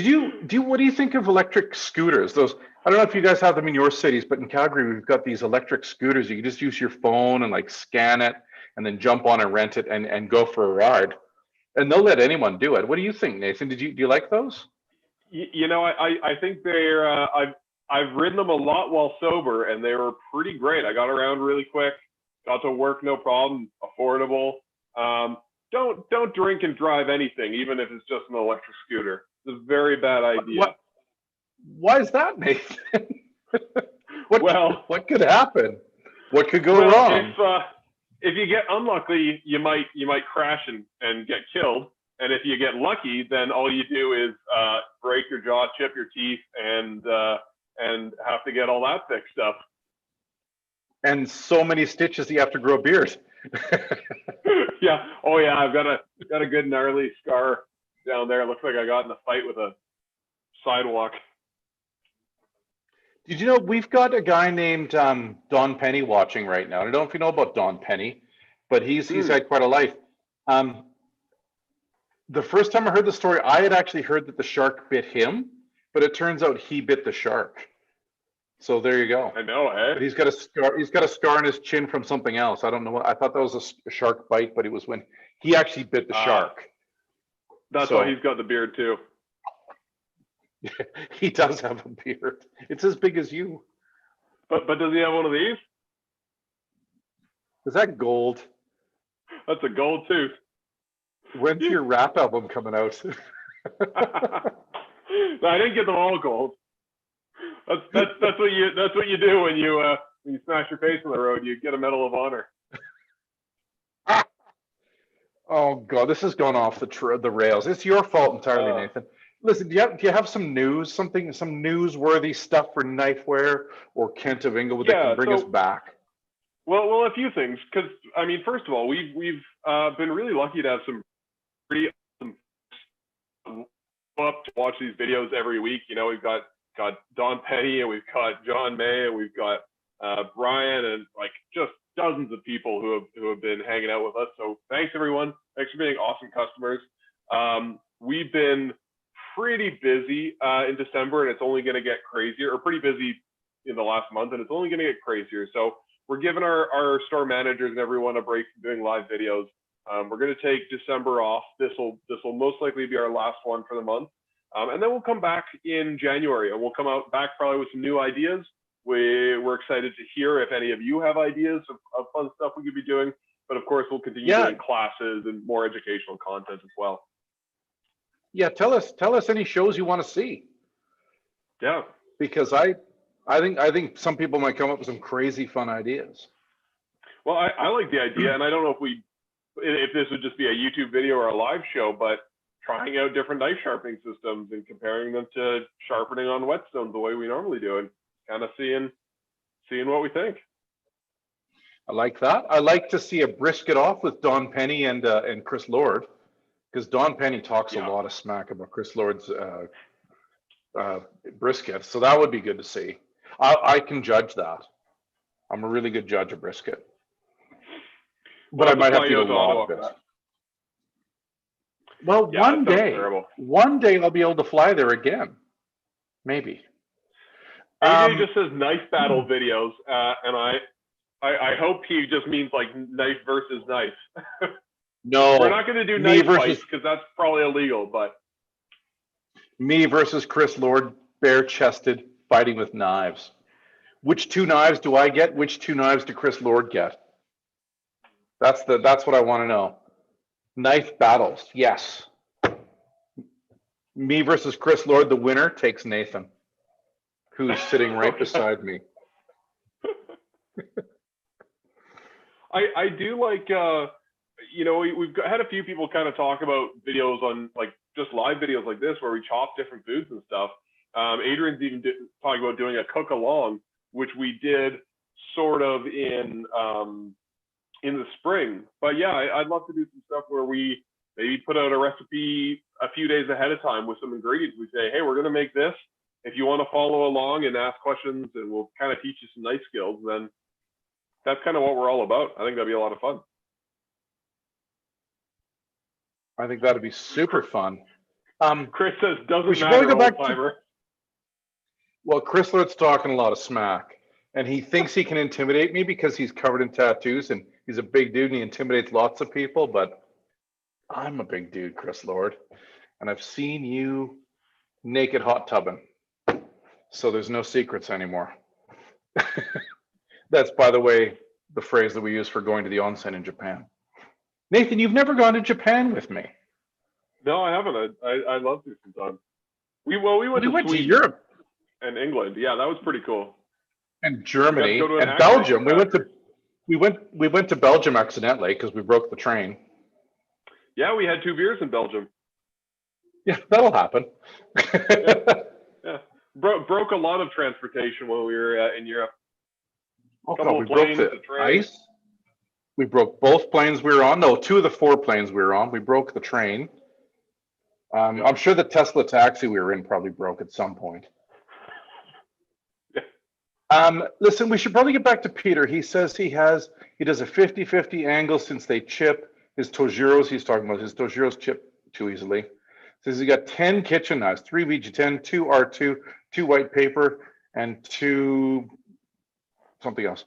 what do you think of electric scooters? Those, I don't know if you guys have them in your cities, but in Calgary we've got these electric scooters. You can just use your phone and like scan it and then jump on and rent it and go for a ride. And they'll let anyone do it. What do you think, Nathan? Do you like those? I think they're I've ridden them a lot while sober, and they were pretty great. I got around really quick, got to work no problem, affordable. Don't drink and drive anything, even if it's just an electric scooter. It's a very bad idea. Why is that, Nathan? Well, what could happen? What could go wrong? If you get unlucky, you might crash and get killed. And if you get lucky, then all you do is break your jaw, chip your teeth, and have to get all that fixed up. And so many stitches you have to grow a beard. Yeah. Oh yeah. I've got a good gnarly scar down there. It looks like I got in a fight with a sidewalk. Did you know we've got a guy named Don Penny watching right now? I don't know if you know about Don Penny, but he's had quite a life. The first time I heard the story, I had actually heard that the shark bit him, but it turns out he bit the shark. So there you go. I know, eh? But he's got a scar. He's got a scar on his chin from something else. I don't know what. I thought that was a shark bite, but it was when he actually bit the shark. That's why he's got the beard too. He does have a beard. It's as big as you. But does he have one of these? Is that gold? That's a gold tooth. When's your rap album coming out? No, I didn't get them all gold. That's what you do when you smash your face on the road. You get a Medal of Honor. Oh God, this has gone off the rails. It's your fault entirely, Nathan. Listen, do you have some news, some newsworthy stuff for Knifeware or Kent of Inglewood that can bring us back? Well, a few things. Because I mean, first of all, we've been really lucky to have some pretty awesome up to watch these videos every week. You know, we've got Don Penny, and we've got John May, and we've got Brian, and like just dozens of people who have been hanging out with us. So thanks everyone. Thanks for being awesome customers. We've been pretty busy in December, and it's only going to get crazier, or pretty busy in the last month, and it's only going to get crazier. So we're giving our store managers and everyone a break from doing live videos. We're going to take December off. This will most likely be our last one for the month. And then we'll come back in January, and we'll come out back probably with some new ideas. We're excited to hear if any of you have ideas of fun stuff we could be doing. But of course, we'll continue doing classes and more educational content as well. Yeah, tell us any shows you want to see. Yeah, because I think some people might come up with some crazy fun ideas. Well, I like the idea, and I don't know if this would just be a YouTube video or a live show, but trying out different knife sharpening systems and comparing them to sharpening on whetstones the way we normally do, and kind of seeing what we think. I like that. I like to see a brisket off with Don Penny and Chris Lord, because Don Penny talks a lot of smack about Chris Lord's brisket, so that would be good to see. I can judge that. I'm a really good judge of brisket, but I might have to eat a lot of it. Well, one day I'll be able to fly there again, maybe. AJ just says knife battle videos, and I hope he just means like knife versus knife. No, we're not going to do knife fights because that's probably illegal. But me versus Chris Lord, bare-chested, fighting with knives. Which two knives do I get? Which two knives do Chris Lord get? That's what I want to know. Knife battles, yes. Me versus Chris Lord, the winner takes Nathan, who's sitting right beside me. I do like, we've had a few people kind of talk about videos on like just live videos like this where we chop different foods and stuff. Adrian's even talking about doing a cook along, which we did sort of in the spring. But yeah, I'd love to do some stuff where we maybe put out a recipe a few days ahead of time with some ingredients. We say, hey, we're going to make this. If you want to follow along and ask questions, and we'll kind of teach you some knife skills, then that's kind of what we're all about. I think that'd be a lot of fun. I think that'd be super fun. Chris says, doesn't matter, old-timer. Well, Chris Lord's talking a lot of smack, and he thinks he can intimidate me because he's covered in tattoos and he's a big dude and he intimidates lots of people, but I'm a big dude, Chris Lord, and I've seen you naked hot tubbing. So there's no secrets anymore. That's, by the way, the phrase that we use for going to the onsen in Japan. Nathan, you've never gone to Japan with me. No, I haven't. I love to sometimes. We went We to went to Sweden Europe and England. Yeah, that was pretty cool. and Germany Go to an and acting Belgium. We went to Belgium accidentally because we broke the train. Yeah, we had 2 beers in Belgium. Yeah, that'll happen. Yeah, broke a lot of transportation when we were in Europe. Oh, Couple God, we of broke planes, the the train. ice. We broke both planes we were on. No, 2 of the 4 planes we were on. We broke the train. Yeah. I'm sure the Tesla taxi we were in probably broke at some point. Yeah. Listen, we should probably get back to Peter. He says he does a 50-50 angle since they chip his Tojiros. He's talking about his Tojiros chip too easily. Says he got 10 kitchen knives, 3 VG10, 2 R2, 2 white paper, and 2 something else.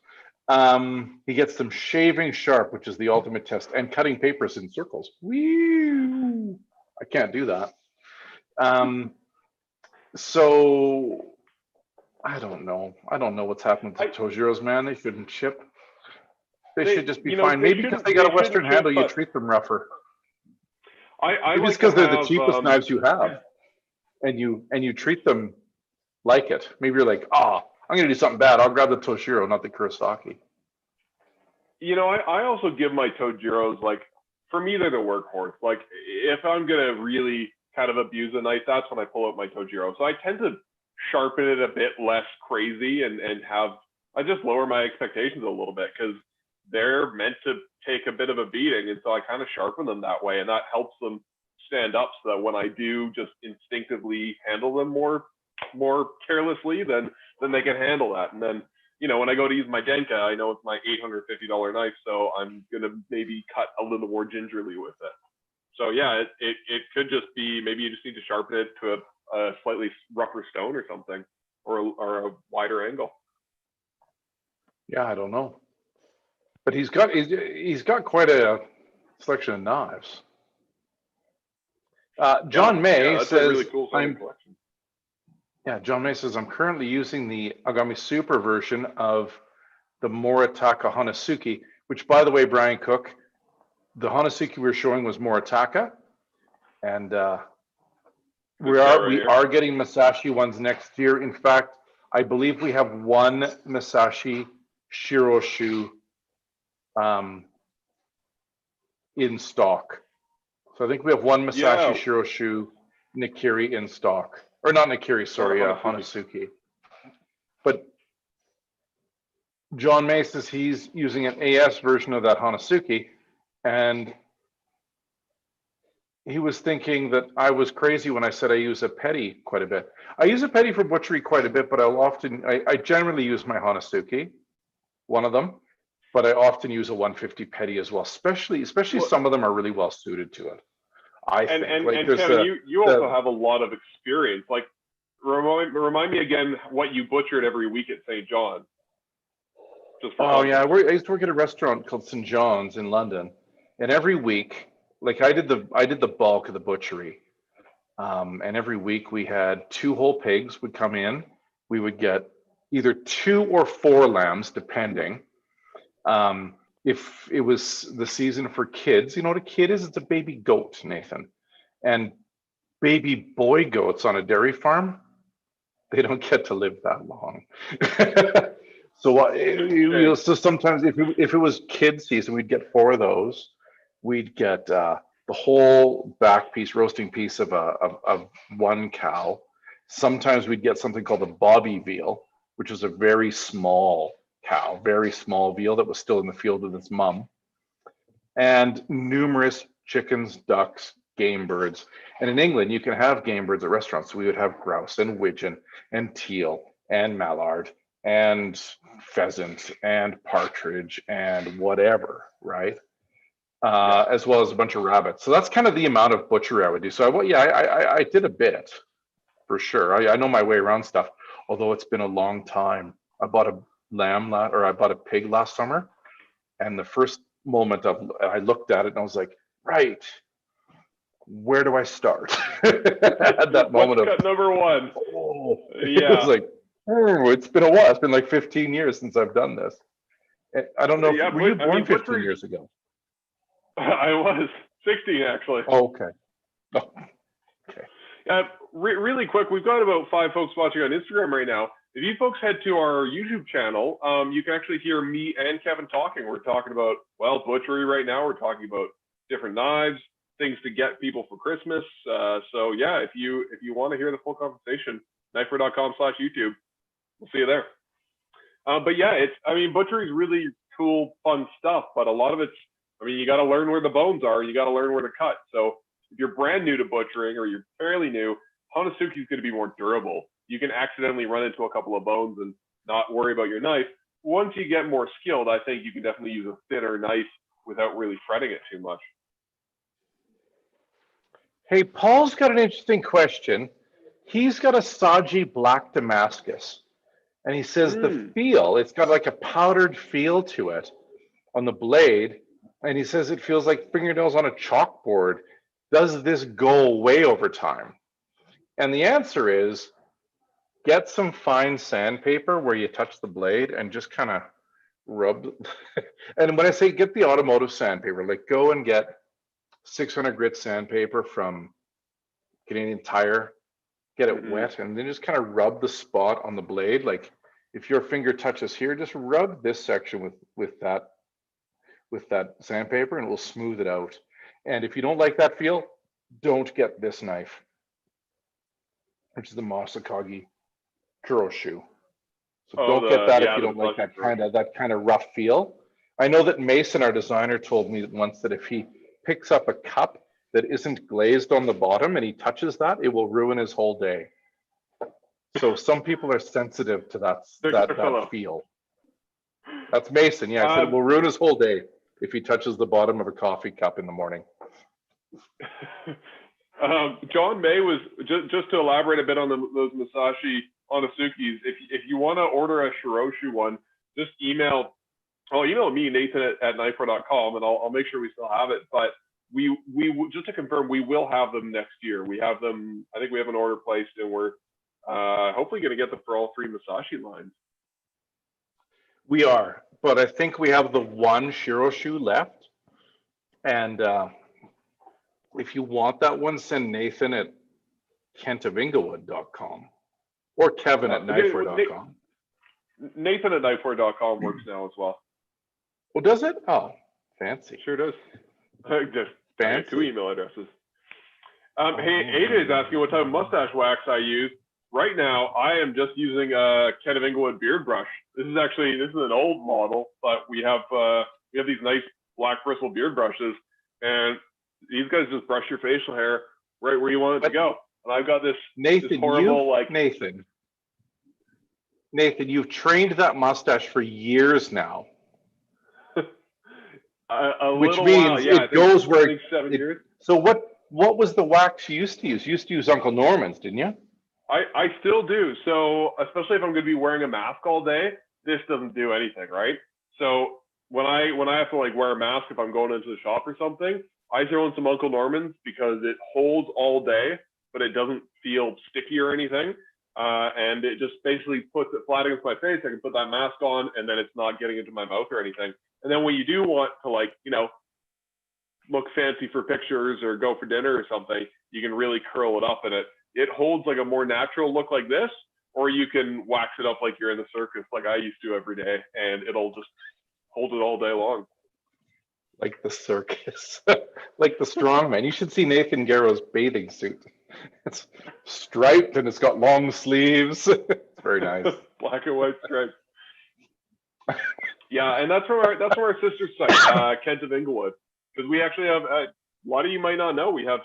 He gets them shaving sharp, which is the ultimate test, and cutting papers in circles. Woo! I can't do that. So I don't know. I don't know what's happened to Tojiros, man. They shouldn't chip. They should just be fine. Maybe because they got a Western handle, you treat them rougher. Maybe it's because they're the cheapest knives you have, and you treat them like it. Maybe you're like, I'm gonna do something bad. I'll grab the Toshiro, not the Kurosaki. I also give my Tojiros, like, for me, they're the workhorse. Like, if I'm gonna really kind of abuse a knife, that's when I pull out my Tojiro. So I tend to sharpen it a bit less crazy and I just lower my expectations a little bit because they're meant to take a bit of a beating, and so I kind of sharpen them that way, and that helps them stand up so that when I do just instinctively handle them more carelessly, then they can handle that. And then when I go to use my Denka, I know it's my $850 knife, so I'm gonna maybe cut a little more gingerly with it. So yeah, it could just be maybe you just need to sharpen it to a slightly rougher stone or something, or a wider angle. Yeah, I don't know, but he's got quite a selection of knives. John May says, a really cool collection. Yeah, John May says, I'm currently using the Agami Super version of the Moritaka Hanazuki, which, by the way, Brian Cook, the Hanazuki we were showing was Moritaka, and we are getting Masashi ones next year. In fact, I believe we have one Masashi Shiroshu in stock. So I think we have one Masashi Shiroshu Nikiri in stock. Or not Nikiri, sorry, Hanazuki. But John May says he's using an AS version of that Hanazuki, and he was thinking that I was crazy when I said I use a petty quite a bit. I use a petty for butchery quite a bit, but I generally use my Hanazuki, one of them, but I often use a 150 petty as well, especially some of them are really well suited to it. And Kevin, you also have a lot of experience. Like, remind me again what you butchered every week at St. John. I used to work at a restaurant called St. John's in London, and every week, like I did the bulk of the butchery, and every week we had 2 whole pigs would come in. We would get either 2 or 4 lambs, depending. If it was the season for kids, you know what a kid is? It's a baby goat, Nathan. And baby boy goats on a dairy farm, they don't get to live that long. So sometimes if it was kid season, we'd get 4 of those. We'd get the whole back piece, roasting piece of one cow. Sometimes we'd get something called a bobby veal, which is a very small cow, very small veal that was still in the field with its mom, and numerous chickens, ducks, game birds. And in England, you can have game birds at restaurants. So we would have grouse and widgeon and teal and mallard and pheasant and partridge and whatever, right? As well as a bunch of rabbits. So that's kind of the amount of butchery I would do. So I did a bit, for sure. I know my way around stuff, although it's been a long time. I bought a pig last summer, and the first moment I looked at it and I was like, right, where do I start? At that moment What's cut number one? oh, Yeah. it was like, oh, it's been a while. It's been like 15 years since I've done this. I don't know. Yeah, Were you but, I born mean, 15 years ago? I was 16 actually. Oh, okay. Oh, okay. Really quick, we've got about 5 folks watching on Instagram right now. If you folks head to our YouTube channel, you can actually hear me and Kevin talking. We're talking about, well, butchery right now. We're talking about different knives, things to get people for Christmas. So yeah, if you want to hear the full conversation, knifer.com/YouTube. We'll see you there. But yeah, butchery is really cool, fun stuff. But a lot of it's, you got to learn where the bones are. You got to learn where to cut. So if you're brand new to butchering or you're fairly new, Hanasuki is going to be more durable. You can accidentally run into a couple of bones and not worry about your knife. Once you get more skilled, I think you can definitely use a thinner knife without really fretting it too much. Hey, Paul's got an interesting question. He's got a Saji Black Damascus, and he says the feel, it's got like a powdered feel to it on the blade, and he says it feels like fingernails on a chalkboard. Does this go away over time? And the answer is, get some fine sandpaper where you touch the blade and just kind of rub. And when I say get the automotive sandpaper, like go and get 600 grit sandpaper from Canadian Tire, get it wet, and then just kind of rub the spot on the blade. Like if your finger touches here, just rub this section with that sandpaper, and it will smooth it out. And if you don't like that feel, don't get this knife, which is the Masakagi Kuroshu. So don't get that if you don't like that kind of rough feel. I know that Mason, our designer, told me once that if he picks up a cup that isn't glazed on the bottom and he touches that, it will ruin his whole day. So some people are sensitive to that feel. That's Mason. Yeah, I said it will ruin his whole day if he touches the bottom of a coffee cup in the morning. John May was just to elaborate a bit on those Musashi Hanasukis. If you want to order a Shiroshu one, just email me, Nathan at knifepro.com, and I'll make sure we still have it. But we just to confirm, we will have them next year. We have them. I think we have an order placed, and we're hopefully going to get them for all 3 Musashi lines. We are, but I think we have the one Shiroshu left, and if you want that one, send Nathan at kentofinglewood.com or Kevin at knifepro.com. Nathan at knifepro.com works now as well. Well, does it? Oh, fancy. Sure does. Just fancy. 2 email addresses. Hey, Ada is asking what type of mustache wax I use. Right now, I am just using a Ken of Inglewood beard brush. This is an old model, but we have these nice black bristle beard brushes, and these guys just brush your facial hair right where you want it to go. And I've got this horrible Nathan, you've trained that mustache for years now. Which means it goes where 7 years. So what was the wax you used to use? You used to use Uncle Norman's, didn't you? I still do. So especially if I'm going to be wearing a mask all day, this doesn't do anything, right? So when I have to wear a mask if I'm going into the shop or something, I throw in some Uncle Norman's because it holds all day, but it doesn't feel sticky or anything. And it just basically puts it flat against my face. I can put that mask on, and then it's not getting into my mouth or anything. And then when you do want to look fancy for pictures or go for dinner or something, you can really curl it up, and it holds like a more natural look like this, or you can wax it up like you're in the circus like I used to every day, and it'll just hold it all day long. Like the circus, like the strongman. You should see Nathan Garrow's bathing suit. It's striped and it's got long sleeves. It's very nice. Black and white stripes. Yeah, and that's from our sister site, Kent of Inglewood, because we actually have a lot of you might not know we have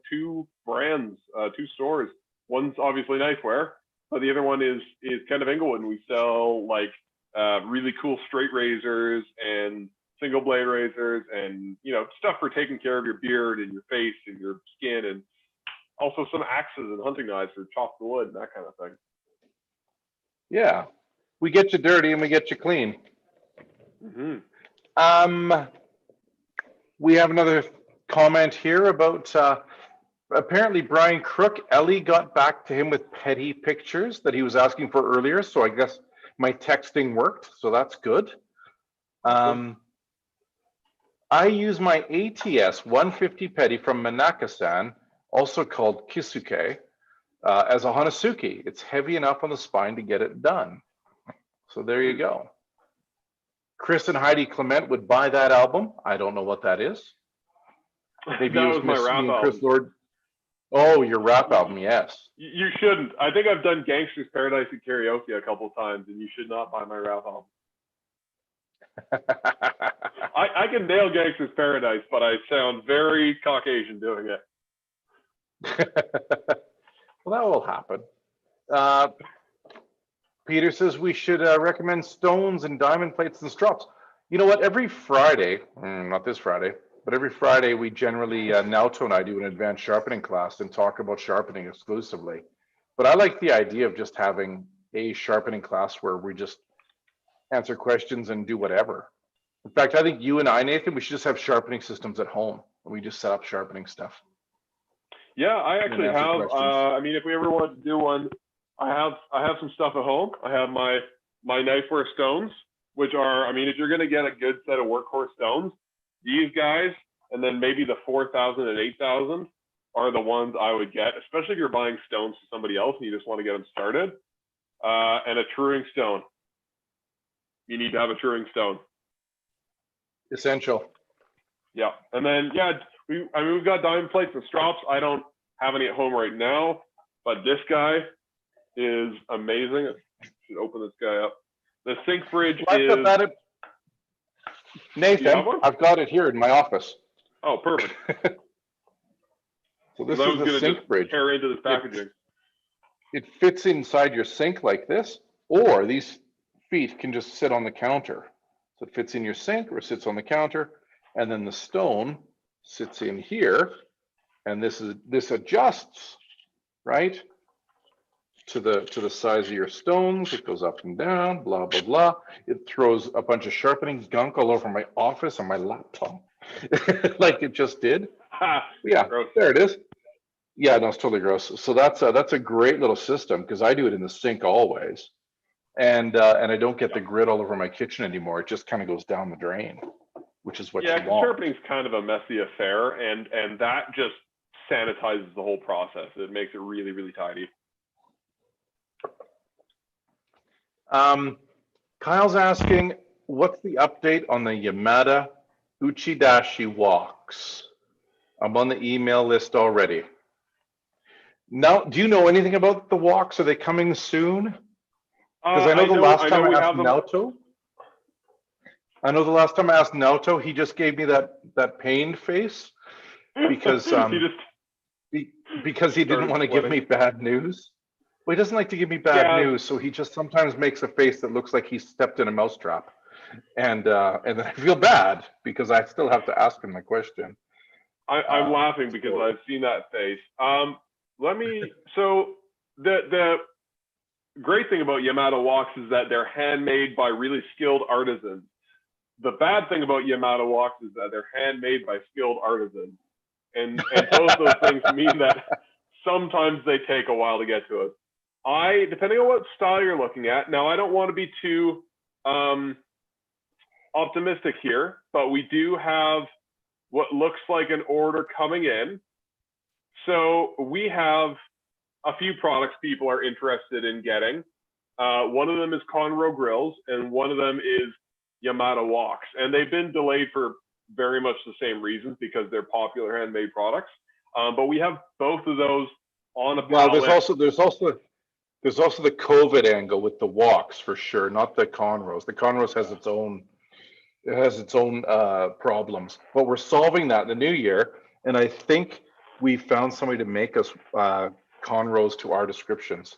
2 brands, 2 stores. One's obviously Knifeware, but the other one is Kent of Inglewood, and we sell really cool straight razors and single blade razors and stuff for taking care of your beard and your face and your skin, and also some axes and hunting knives for chop the wood and that kind of thing. Yeah, we get you dirty and we get you clean. Mm-hmm. We have another comment here about Apparently, Brian Crook, Ellie got back to him with petty pictures that he was asking for earlier. So I guess my texting worked. So that's good. I use my ATS 150 petty from Manaka-san, also called Kisuke, as a Hanazuki. It's heavy enough on the spine to get it done. So there you go. Chris and Heidi Clement would buy that album. I don't know what that is. Maybe That it was my Miss rap Me and Chris album. Lord. Oh, your rap album, yes. You shouldn't. I think I've done Gangster's Paradise and karaoke a couple of times, and you should not buy my rap album. I can nail Gangster's Paradise, but I sound very Caucasian doing it. Well, that will happen. Peter says we should recommend stones and diamond plates and strops. You know what? Every Friday, not this Friday, but every Friday we generally, Naoto and I do an advanced sharpening class and talk about sharpening exclusively. But I like the idea of just having a sharpening class where we just answer questions and do whatever. In fact, I think you and I, Nathan, we should just have sharpening systems at home. We just set up sharpening stuff. Yeah, I actually have. I mean, if we ever wanted to do one, I have some stuff at home. I have my knifeware stones, which are, I mean, if you're going to get a good set of workhorse stones, these guys, and then maybe the 4,000 and 8,000 are the ones I would get, especially if you're buying stones for somebody else and you just want to get them started. And a truing stone. You need to have a truing stone. Essential. Yeah, and then we've got diamond plates and strops. I don't have any at home right now, but this guy is amazing. I should open this guy up. The sink bridge is. Nathan, I've got it here in my office. Oh, perfect. So this is the sink bridge. Tear into this packaging. It fits inside your sink like this, or these feet can just sit on the counter. So it fits in your sink or sits on the counter, and then the stone sits in here, and this adjusts, right, to the size of your stones. It goes up and down, blah blah blah. It throws a bunch of sharpening gunk all over my office and my laptop, like it just did. Yeah, gross. There it is. Yeah, no, it's totally gross. So that's a great little system because I do it in the sink always. And I don't get the grit all over my kitchen anymore. It just kind of goes down the drain, which is what you want. Yeah, sharpening's kind of a messy affair, and that just sanitizes the whole process. It makes it really, really tidy. Kyle's asking, what's the update on the Yamada Uchidashi walks? I'm on the email list already. Now, do you know anything about the walks? Are they coming soon? Because I know the last time I asked Naoto, he just gave me that pained face because because he didn't want to give me bad news. Well, he doesn't like to give me bad news, so he just sometimes makes a face that looks like he stepped in a mousetrap, and then I feel bad because I still have to ask him the question. I'm laughing because I've seen that face. So the great thing about Yamada walks is that they're handmade by really skilled artisans. The bad thing about Yamada walks is that they're handmade by skilled artisans. And both those things mean that sometimes they take a while to get to us. Depending on what style you're looking at, now I don't want to be too optimistic here, but we do have what looks like an order coming in. So we have a few products people are interested in getting. One of them is Conroe Grills, and one of them is Yamada Walks. And they've been delayed for very much the same reasons because they're popular handmade products. But we have both of those on a pallet. Well, there's also the COVID angle with the walks for sure, not the Conroes. The Conroes has its own problems, but we're solving that in the new year. And I think we found somebody to make us Conroes to our descriptions.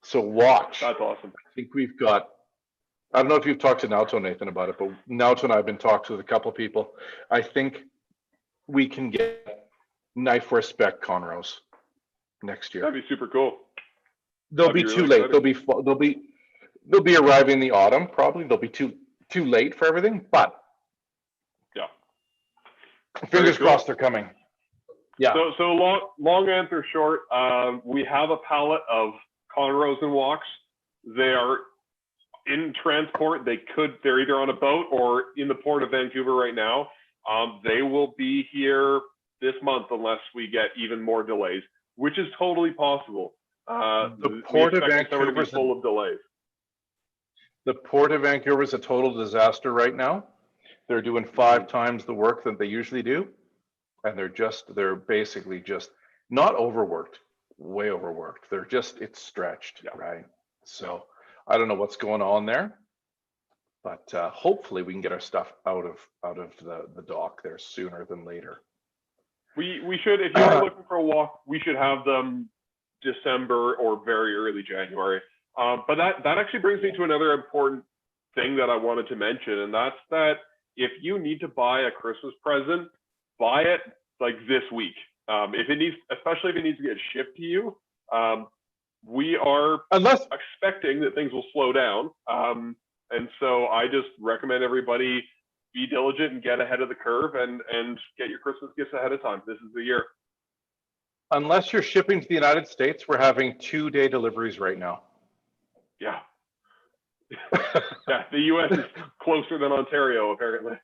So walks. That's awesome. I think we've got. I don't know if you've talked to Naoto, Nathan, about it, but Naoto and I have been talking with a couple of people. I think we can get knifeware spec Conroes next year. That'd be super cool. They'll be too late. They'll be arriving in the autumn. Probably they'll be too late for everything. But yeah, fingers crossed they're coming. Yeah. So long answer short, we have a pallet of cornrows and walks. They are in transport. They're either on a boat or in the port of Vancouver right now. They will be here this month unless we get even more delays, which is totally possible. The port of Vancouver is full of delays. The port of Vancouver is a total disaster right now. They're doing 5 times the work that they usually do, and they're basically just not overworked, way overworked. It's stretched, right? So I don't know what's going on there, but hopefully we can get our stuff out of the dock there sooner than later. We should, if you're looking for a walk, we should have them December or very early January. But that actually brings me to another important thing that I wanted to mention, and that's that if you need to buy a Christmas present, buy it like this week. Especially if it needs to get shipped to you. We are expecting that things will slow down. And so I just recommend everybody be diligent and get ahead of the curve and get your Christmas gifts ahead of time. This is the year. Unless you're shipping to the United States, we're having 2-day deliveries right now. Yeah. Yeah, the US is closer than Ontario, apparently.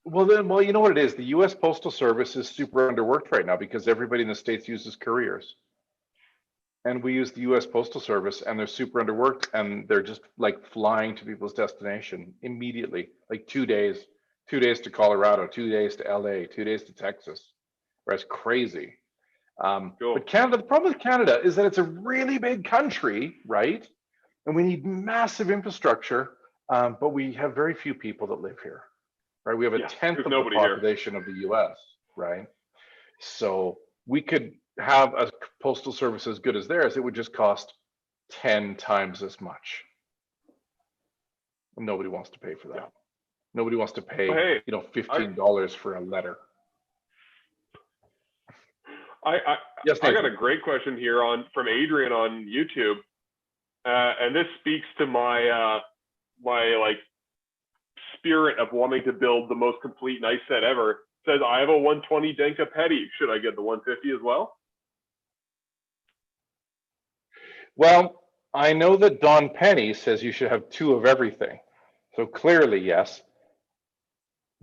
Well, you know what it is? The US Postal Service is super underworked right now because everybody in the States uses couriers. And we use the US Postal Service and they're super underworked and they're just like flying to people's destination immediately, like 2 days, 2 days to Colorado, 2 days to LA, 2 days to Texas. Right? It's crazy. Cool. But Canada, the problem with Canada is that it's a really big country, right? And we need massive infrastructure, but we have very few people that live here, right? We have a tenth of the population of the US, right? So we could have a postal service as good as theirs. It would just cost 10 times as much. And nobody wants to pay for that. Yeah. Nobody wants to pay, $15 for a letter. I got a great question here from Adrian on YouTube, and this speaks to my my spirit of wanting to build the most complete knife set ever. It says I have a 120 Denka Petty. Should I get the 150 as well? Well, I know that Don Penny says you should have 2 of everything, so clearly yes.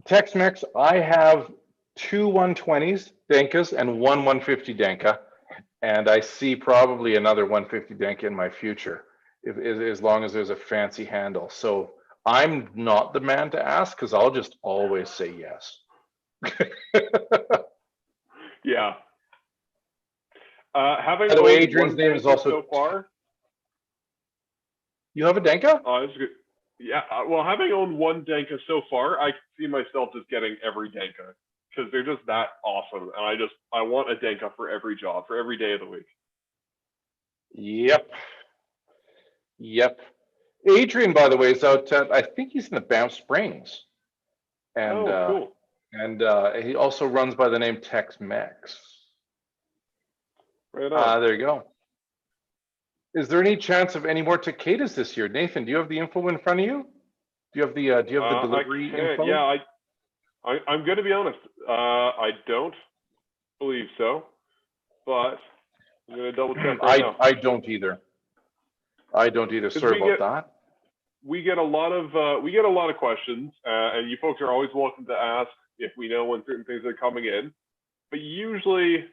Tex-Mex, I have 2 120s Denkas and 1 150 Denka, and I see probably another 150 Denka in my future, as long as there's a fancy handle. So I'm not the man to ask because I'll just always say yes. Yeah. Having By the way, Adrian's name is also so far. You have a Denka? Oh, that's good. Yeah. Well, having owned 1 Denka so far, I see myself just getting every Denka because they're just that awesome, and I want a Denka for every job, for every day of the week. Yep. Adrian, by the way, is out at, I think he's in the Banff Springs. And cool. And he also runs by the name Tex-Mex. Right on. There you go. Is there any chance of any more Takedas this year? Nathan, do you have the info in front of you? Do you have the delivery info? Yeah, I'm going to be honest. I don't believe so, but I'm going to double check right now. I don't either. Sorry about that. We get a lot of questions, and you folks are always welcome to ask if we know when certain things are coming in. But usually,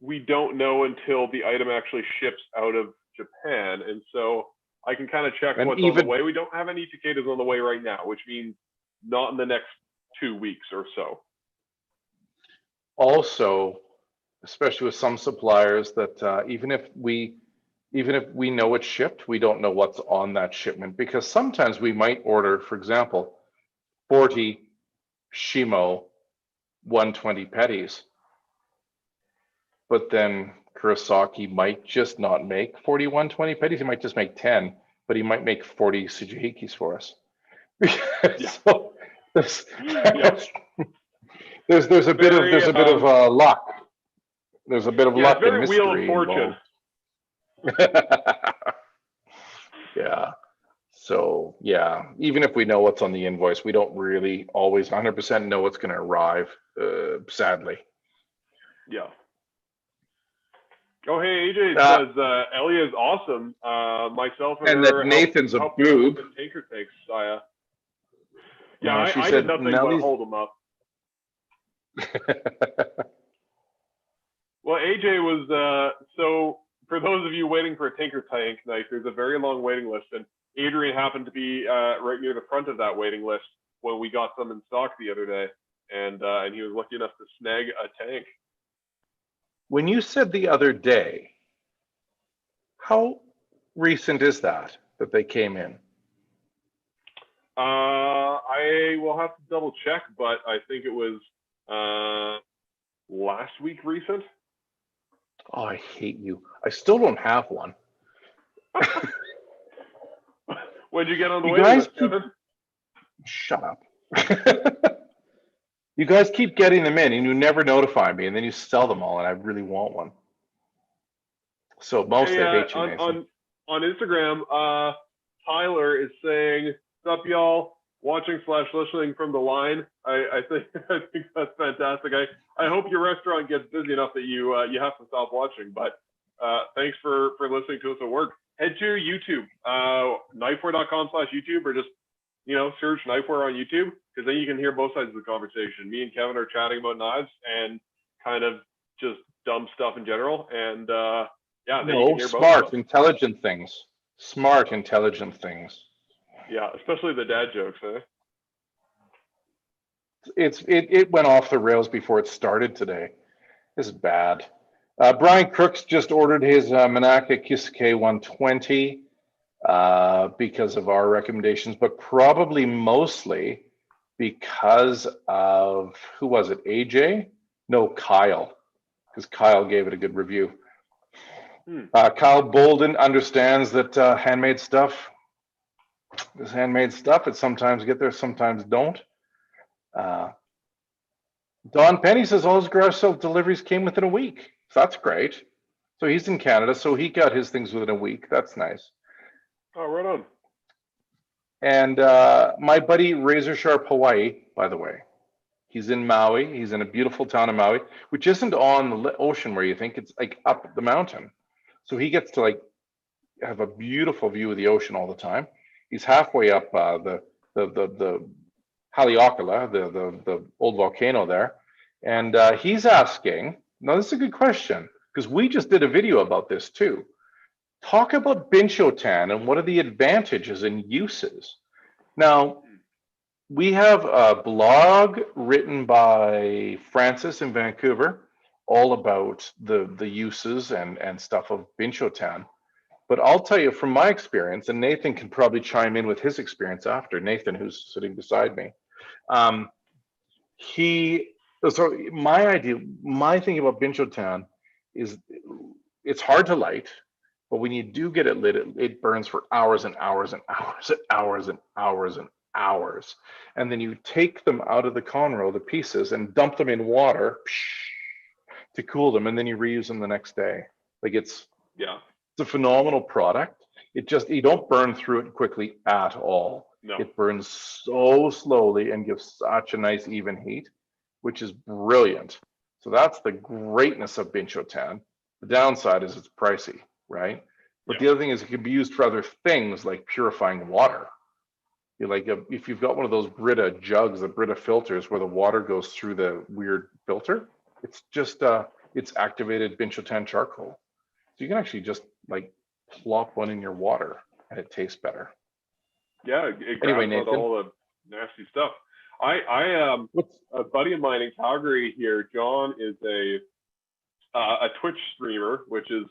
we don't know until the item actually ships out of Japan, and so I can kind of check what's on the way. We don't have any Takedas on the way right now, which means not in the next 2 weeks or so. Also, especially with some suppliers, that even if we know it's shipped, we don't know what's on that shipment, because sometimes we might order, for example, 40 Shimo 120 petties, but then Kurosaki might just not make 40 120 petties. He might just make 10, but he might make 40 Tsujihikis for us. So there's a bit of luck. There's a bit of luck and mystery. Wheel of Fortune. Yeah. So yeah, even if we know what's on the invoice, we don't really always 100% know what's going to arrive, sadly. Yeah. Oh, hey, AJ says Elia is awesome. Myself and that her Nathan's a helped out with boob. the tanker tanks. Yeah, No, I did nothing but hold them up. Well, AJ was so for those of you waiting for a tanker tank knife, there's a very long waiting list, and Adrian happened to be right near the front of that waiting list when we got some in stock the other day, and he was lucky enough to snag a tank. When you said the other day, how recent is that they came in? I will have to double check, but I think it was last week recent. Oh, I hate you. I still don't have one. When'd you get on the waiting list, Kevin? Shut up. You guys keep getting them in and you never notify me, and then you sell them all, and I really want one. So mostly I hate you, Nathan. On Instagram, Tyler is saying, "What's up, y'all? Watching / listening from the line." I think that's fantastic. I hope your restaurant gets busy enough that you have to stop watching. But thanks for listening to us at work. Head to YouTube, knifeware.com/YouTube, or just search Knifeware on YouTube, because then you can hear both sides of the conversation. Me and Kevin are chatting about knives and kind of just dumb stuff in general. And yeah, then you can hear smart, intelligent things. Smart, intelligent things. Yeah, especially the dad jokes, eh? It went off the rails before it started today. This is bad. Brian Crooks just ordered his Manaka Kisuke 120 because of our recommendations, but probably mostly because of, who was it, AJ? No, Kyle, because Kyle gave it a good review. Kyle Bolden understands that handmade stuff is handmade stuff. It sometimes get there, sometimes don't. Don Penny says all his garage sale deliveries came within a week. So that's great. So he's in Canada, so he got his things within a week. That's nice. Oh, right on. And my buddy Razor Sharp Hawaii, by the way, he's in Maui. He's in a beautiful town of Maui, which isn't on the ocean where you think. It's like up the mountain. So he gets to like have a beautiful view of the ocean all the time. He's halfway up the Haleakala, the old volcano there, and he's asking. Now this is a good question, because we just did a video about this too. Talk about Binchotan and what are the advantages and uses. Now, we have a blog written by Francis in Vancouver all about the uses and stuff of Binchotan. But I'll tell you from my experience, and Nathan can probably chime in with his experience after, Nathan, who's sitting beside me. So my thing about Binchotan is it's hard to light, but when you do get it lit, it burns for hours and hours and hours and hours and hours and hours. And then you take them out of the conroe, the pieces, and dump them in water to cool them, and then you reuse them the next day. Like it's a phenomenal product. You don't burn through it quickly at all. No. It burns so slowly and gives such a nice even heat, which is brilliant. So that's the greatness of Binchotan. The downside is it's pricey, right? But the other thing is it can be used for other things like purifying water. If you've got one of those Brita jugs, the Brita filters where the water goes through the weird filter, it's just it's activated Binchotan charcoal. So you can actually just like plop one in your water and it tastes better. Yeah, it grabs out all the nasty stuff. A buddy of mine in Calgary here, John, is a Twitch streamer, which is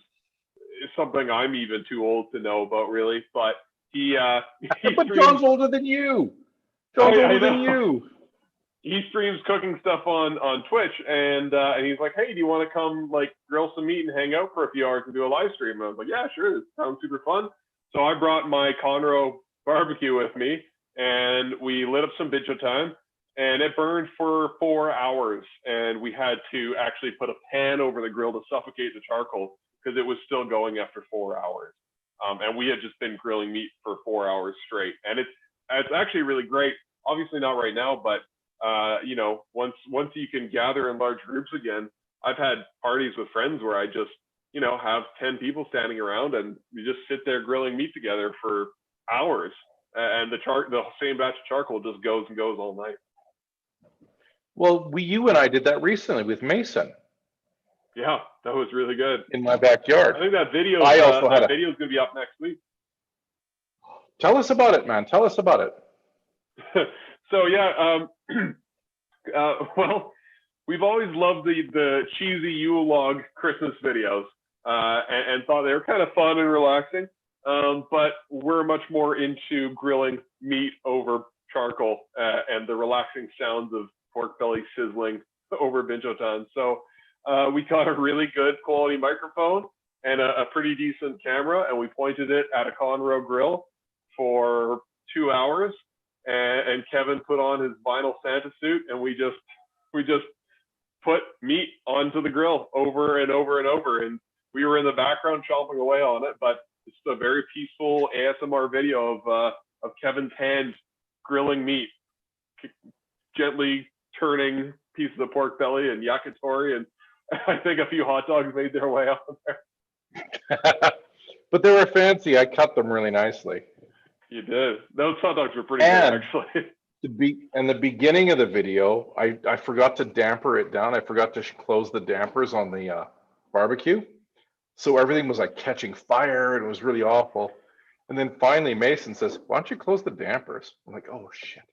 something I'm even too old to know about, really. But but John's older than you. John's older than you. He streams cooking stuff on Twitch, and he's like, "Hey, do you want to come like grill some meat and hang out for a few hours and do a live stream?" And I was like, "Yeah, sure. It sounds super fun." So I brought my Conroe barbecue with me, and we lit up some Binchotan, and it burned for 4 hours. And we had to actually put a pan over the grill to suffocate the charcoal because it was still going after 4 hours. And we had just been grilling meat for 4 hours straight, and it's actually really great. Obviously not right now, but once you can gather in large groups again, I've had parties with friends where I just, have 10 people standing around and you just sit there grilling meat together for hours, and the same batch of charcoal just goes and goes all night. Well, you and I did that recently with Mason Yeah, that was really good. in my backyard. I think that video is gonna be up next week. Tell us about it, man. Tell us about it. So yeah, well, we've always loved the cheesy Yule log Christmas videos, and thought they were kind of fun and relaxing. But we're much more into grilling meat over charcoal, and the relaxing sounds of pork belly sizzling over Binchotan. So we got a really good quality microphone and a pretty decent camera, and we pointed it at a Conroe grill for 2 hours. And Kevin put on his vinyl Santa suit, and we just put meat onto the grill over and over and over. And we were in the background chomping away on it, but it's a very peaceful ASMR video of Kevin's hand grilling meat, gently turning pieces of pork belly and yakitori, and I think a few hot dogs made their way on there. But they were fancy. I cut them really nicely. You did. Those hot dogs were pretty good, actually. The beginning of the video, I forgot to damper it down. I forgot to close the dampers on the barbecue. So everything was like catching fire, and it was really awful. And then finally Mason says, "Why don't you close the dampers?" I'm like, "Oh shit."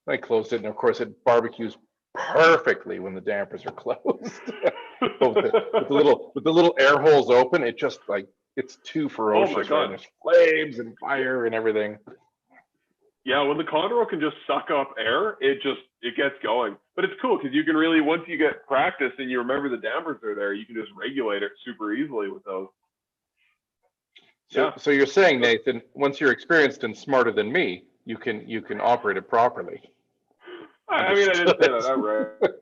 And I closed it, and of course it barbecues perfectly when the dampers are closed. with the little air holes open, it just like, it's too ferocious. Oh my God. Right? There's flames and fire and everything. Yeah, when the Conroe can just suck up air, it gets going. But it's cool because you can really, once you get practice and you remember the dampers are there, you can just regulate it super easily with those. So you're saying, Nathan, once you're experienced and smarter than me, you can operate it properly. I mean, I didn't say that outright.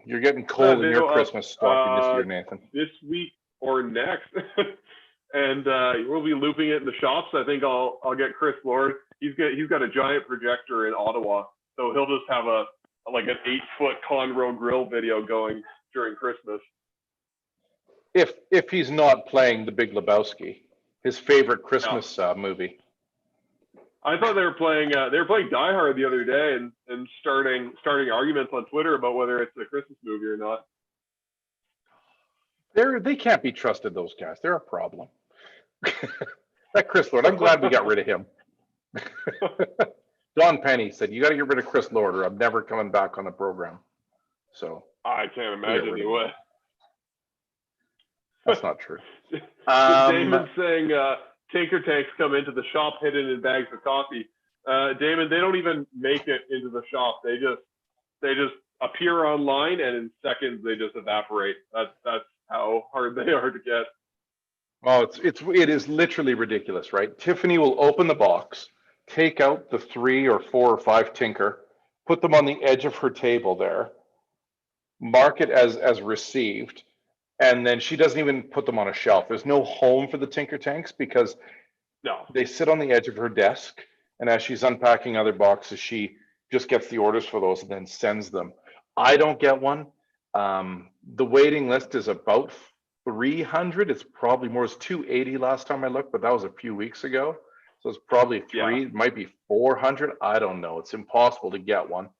You're getting cold in your Christmas stocking this year, Nathan. This week or next. And we'll be looping it in the shops. I think I'll get Chris Lord. He's got a giant projector in Ottawa, so he'll just have an 8-foot Conroe grill video going during Christmas. If he's not playing The Big Lebowski, his favorite Christmas movie. I thought they were playing Die Hard the other day and starting arguments on Twitter about whether it's a Christmas movie or not. They can't be trusted, those guys. They're a problem. That Chris Lord, I'm glad we got rid of him. Don Penny said, "You got to get rid of Chris Lord, or I'm never coming back on the program." So I can't imagine he would. That's not true. Damon's saying Tinker Tanks come into the shop hidden in bags of coffee. Damon, they don't even make it into the shop. They just appear online, and in seconds they just evaporate. That's how hard they are to get. Oh, it is literally ridiculous, right? Tiffany will open the box, take out the 3 or 4 or 5 Tinker, put them on the edge of her table there, mark it as received, and then she doesn't even put them on a shelf. There's no home for the Tinker Tanks because they sit on the edge of her desk, and as she's unpacking other boxes, she just gets the orders for those and then sends them. I don't get one. The waiting list is about 300. It's probably more. It's 280 last time I looked, but that was a few weeks ago. So it's probably it might be 400. I don't know. It's impossible to get one.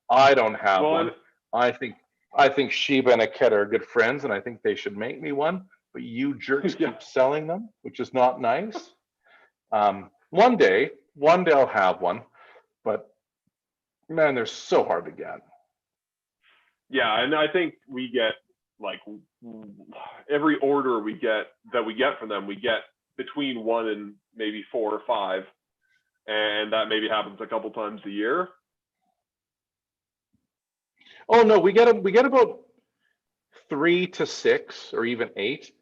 I don't have one. I think Sheba and Aketa are good friends, and I think they should make me one. But you jerks keep selling them, which is not nice. One day I'll have one, but man, they're so hard to get. Yeah, and I think we get every order we get from them, we get between 1 and maybe 4 or 5, and that maybe happens a couple times a year. Oh no, we get about 3 to 6 or even 8.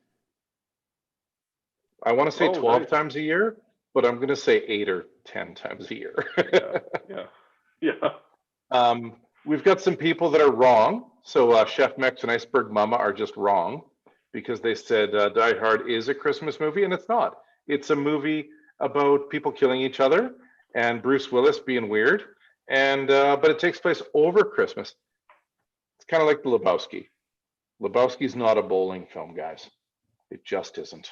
I want to say 12 times a year, but I'm going to say 8 or 10 times a year. Yeah. We've got some people that are wrong. So Chef Mex and Iceberg Mama are just wrong because they said Die Hard is a Christmas movie, and it's not. It's a movie about people killing each other and Bruce Willis being weird, and but it takes place over Christmas. It's kind of like the Lebowski. Lebowski's not a bowling film, guys. It just isn't.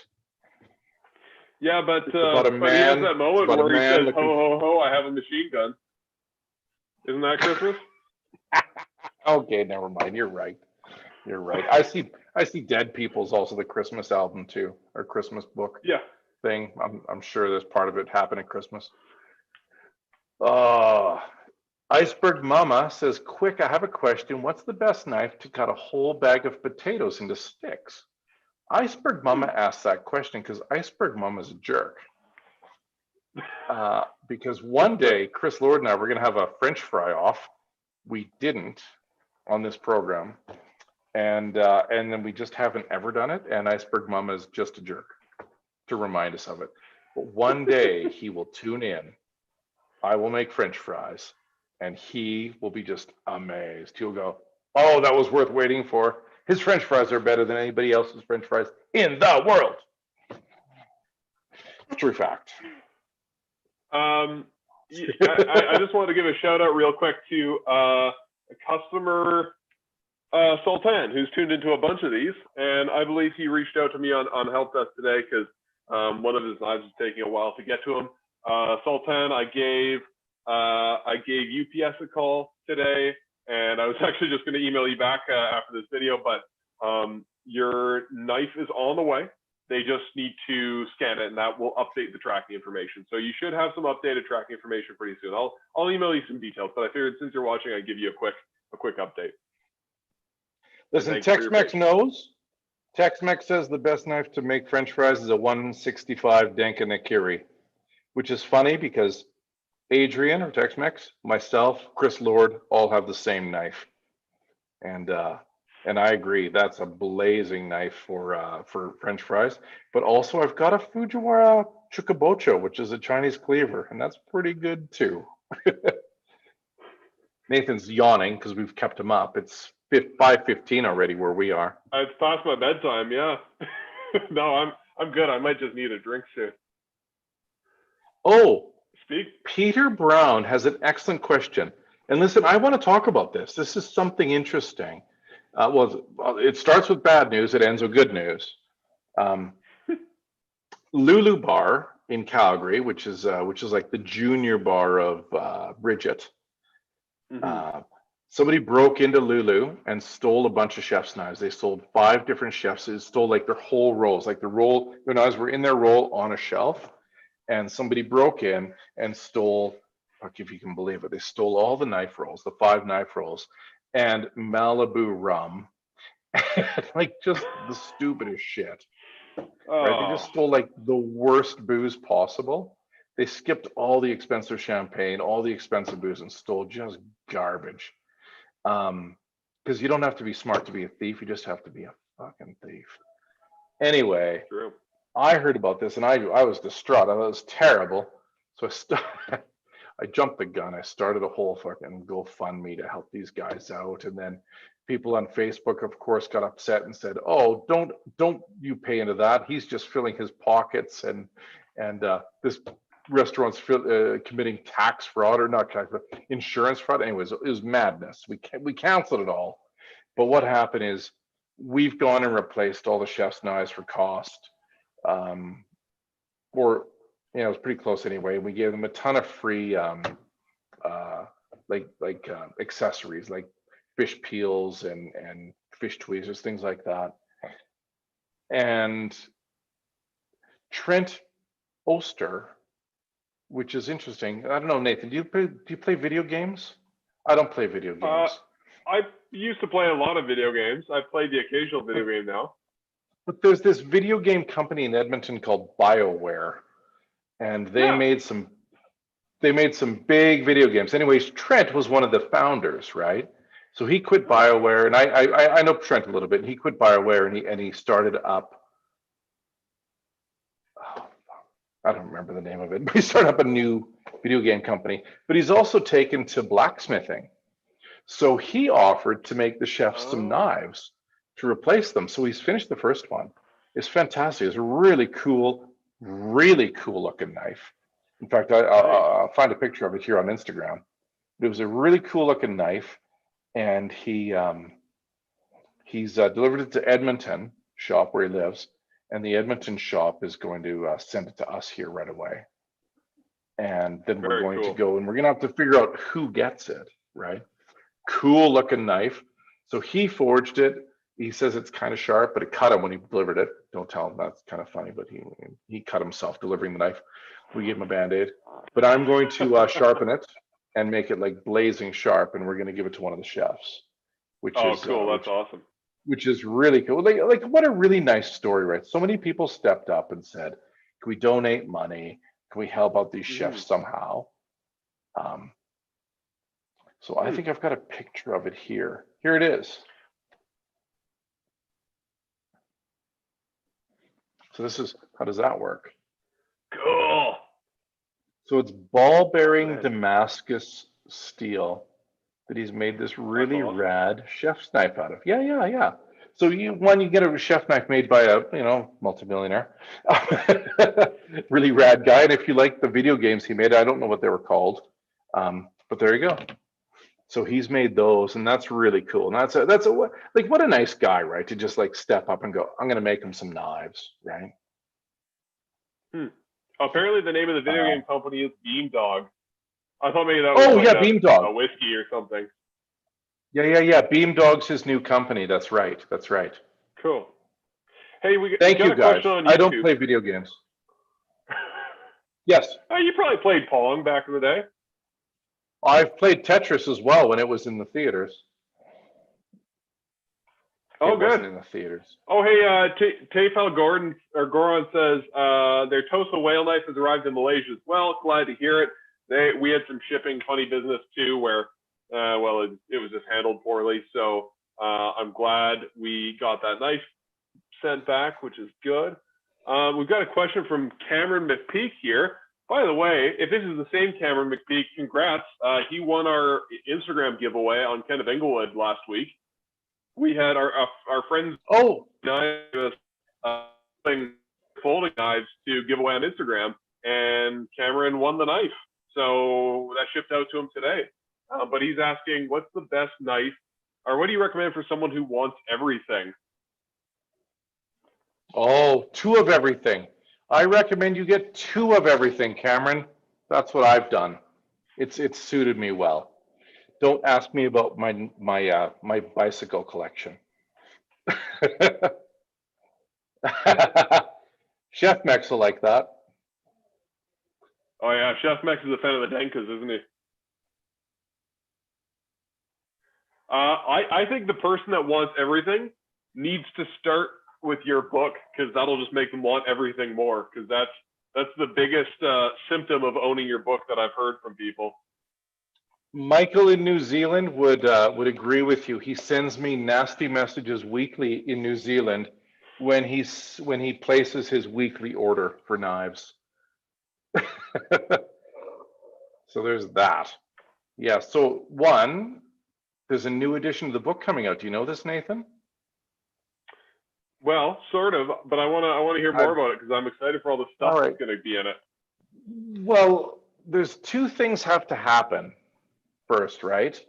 Yeah, but It's about a but he has man. that It's moment about a where he man says, looking. "Ho ho ho! I have a machine gun." Isn't that Christmas? Okay, never mind. You're right. You're right. I see Dead People's also the Christmas album too, or Christmas book Yeah. thing. I'm sure there's part of it happened at Christmas. Uh Iceberg Mama says, quick, I have a question. What's the best knife to cut a whole bag of potatoes into sticks? Iceberg Mama asked that question because Iceberg Mama is a jerk. Because one day, Chris Lord and I were going to have a French fry off. We didn't on this program. And then we just haven't ever done it. And Iceberg Mama is just a jerk to remind us of it. But one day he will tune in. I will make French fries. And he will be just amazed. He'll go, oh, that was worth waiting for. His French fries are better than anybody else's French fries in the world. True fact. I just wanted to give a shout out real quick to a customer, Sultan, who's tuned into a bunch of these. And I believe he reached out to me on Help Desk today because one of his knives is taking a while to get to him. Sultan, I gave UPS a call today, and I was actually just going to email you back after this video, but your knife is on the way. They just need to scan it, and that will update the tracking information. So you should have some updated tracking information pretty soon. I'll email you some details, but I figured since you're watching, I'd give you a quick update. Listen, Tex-Mex knows. Tex-Mex says the best knife to make French fries is a 165 Dankanakiri, which is funny because Adrian or Tex-Mex, myself, Chris Lord, all have the same knife, and I agree that's a blazing knife for French fries. But also, I've got a Fujiwara Chukabocho, which is a Chinese cleaver, and that's pretty good too. Nathan's yawning because we've kept him up. It's 5:15 already where we are. It's past my bedtime. Yeah. No, I'm good. I might just need a drink soon. Oh. Speak. Peter Brown has an excellent question. And listen, I want to talk about this. This is something interesting. Well, it starts with bad news. It ends with good news. Lulu Bar in Calgary, which is like the junior bar of Bridget. Mm-hmm. Somebody broke into Lulu and stole a bunch of chef's knives. They sold 5 different chefs. It stole like their whole rolls, like the roll. Their knives were in their roll on a shelf. And somebody broke in and stole, if you can believe it, they stole all the knife rolls, the 5 knife rolls, and Malibu rum, like just the stupidest shit. Right? They just stole like the worst booze possible. They skipped all the expensive champagne, all the expensive booze, and stole just garbage. Because you don't have to be smart to be a thief. You just have to be a fucking thief. Anyway. True. I heard about this and I was distraught. I thought it was terrible. So I jumped the gun. I started a whole fucking GoFundMe to help these guys out. And then people on Facebook, of course, got upset and said, "Oh, don't you pay into that? He's just filling his pockets and this restaurant's committing tax fraud or not tax fraud, insurance fraud." Anyways, it was madness. We canceled it all. But what happened is we've gone and replaced all the chef's knives for cost. Or it was pretty close anyway. We gave them a ton of free accessories like fish peels and fish tweezers, things like that. And Trent Oster, which is interesting. I don't know, Nathan, do you play video games? I don't play video games. I used to play a lot of video games. I play the occasional video game now. But there's this video game company in Edmonton called BioWare, and they made some big video games. Anyways, Trent was one of the founders, right? So he quit BioWare, and I know Trent a little bit. And he quit BioWare, and he started up. Oh, I don't remember the name of it, but he started up a new video game company. But he's also taken to blacksmithing, so he offered to make the chefs some knives to replace them. So he's finished the first one. It's fantastic. It's a really cool looking knife. In fact, I'll find a picture of it here on Instagram. It was a really cool looking knife, and he He's delivered it to Edmonton shop where he lives, and the Edmonton shop is going to send it to us here right away. And then we're Very going to cool. go and we're going to have to figure out who gets it, right? Cool looking knife. So he forged it. He says it's kind of sharp, but it cut him when he delivered it. Don't tell him, that's kind of funny, but he cut himself delivering the knife. We gave him a Band-Aid. But I'm going to sharpen it and make it like blazing sharp, and we're going to give it to one of the chefs, which Oh, is cool. That's awesome. which is really cool. Like what a really nice story, right? So many people stepped up and said, "Can we donate money? Can we help out these chefs somehow?" So I think I've got a picture of it here. Here it is. So this is, how does that work? Cool. So it's ball bearing Damascus steel that he's made this really awesome. rad chef's knife out of. Yeah. So you get a chef knife made by a, multimillionaire, really rad guy. And if you like the video games he made, I don't know what they were called, but there you go. So he's made those, and that's really cool. And that's like, what a nice guy, right? To just like step up and go, I'm going to make him some knives, right? Apparently, the name of the video game company is Beam Dog. I thought maybe that was Beam Dog, a whiskey or something. Yeah. Beam Dog's his new company. That's right. Cool. Hey, Thank got you a guys. question on YouTube. I don't play video games. Yes. Oh, you probably played Pong back in the day. I've played Tetris as well when it was in the theaters. Oh, it good. Wasn't in the theaters. Oh, hey, Tafel Goron says their Tosa whale knife has arrived in Malaysia as well. Glad to hear it. We had some shipping funny business too, where it was just handled poorly. So I'm glad we got that knife sent back, which is good. We've got a question from Cameron McPeak here. By the way, if this is the same Cameron McPeak, congrats. He won our Instagram giveaway on Ken of Inglewood last week. We had our friends folding knives to give away on Instagram, and Cameron won the knife. So that shipped out to him today. But he's asking, what's the best knife, or what do you recommend for someone who wants everything? Oh, 2 of everything. I recommend you get 2 of everything, Cameron. That's what I've done. It's suited me well. Don't ask me about my bicycle collection. Chef Max will like that. Oh yeah, Chef Max is a fan of the Denkas, isn't he? I think the person that wants everything needs to start with your book, because that'll just make them want everything more, because that's the biggest symptom of owning your book that I've heard from people. Michael in New Zealand would agree with you. He sends me nasty messages weekly in New Zealand when he places his weekly order for knives. So there's that. Yeah. So there's a new edition of the book coming out. Do you know this, Nathan? Well, sort of, but I want to hear more about it, because I'm excited for all the stuff that's going to be in it. Well, there's 2 things have to happen first, right?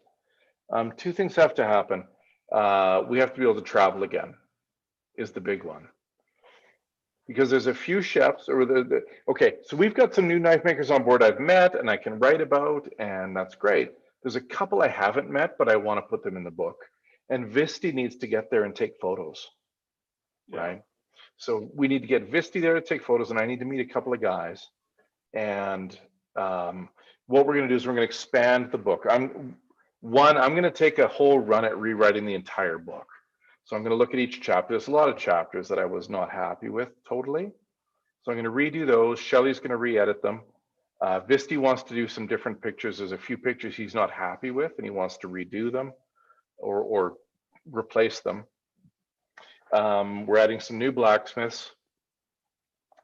2 things have to happen. We have to be able to travel again, is the big one. Because there's a few chefs, okay, so we've got some new knife makers on board I've met and I can write about, and that's great. There's a couple I haven't met, but I want to put them in the book. And Visti needs to get there and take photos, right? So we need to get Visti there to take photos, and I need to meet a couple of guys. And what we're going to do is we're going to expand the book. I'm going to take a whole run at rewriting the entire book. So I'm going to look at each chapter. There's a lot of chapters that I was not happy with totally. So I'm going to redo those. Shelley's going to re-edit them. Visti wants to do some different pictures. There's a few pictures he's not happy with, and he wants to redo them or replace them. We're adding some new blacksmiths.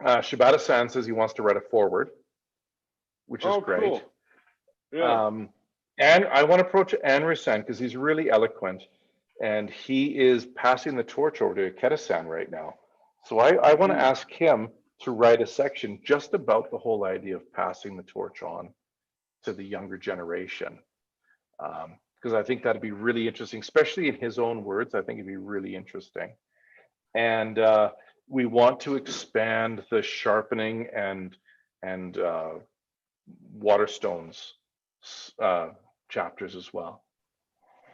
Shibata-san says he wants to write a foreword, which is great. Cool. Yeah. And I want to approach Anri-san because he's really eloquent, and he is passing the torch over to Ikeda-san right now. So I want to ask him to write a section just about the whole idea of passing the torch on to the younger generation. because I think that'd be really interesting, especially in his own words. I think it'd be really interesting. And we want to expand the sharpening and Waterstones chapters as well.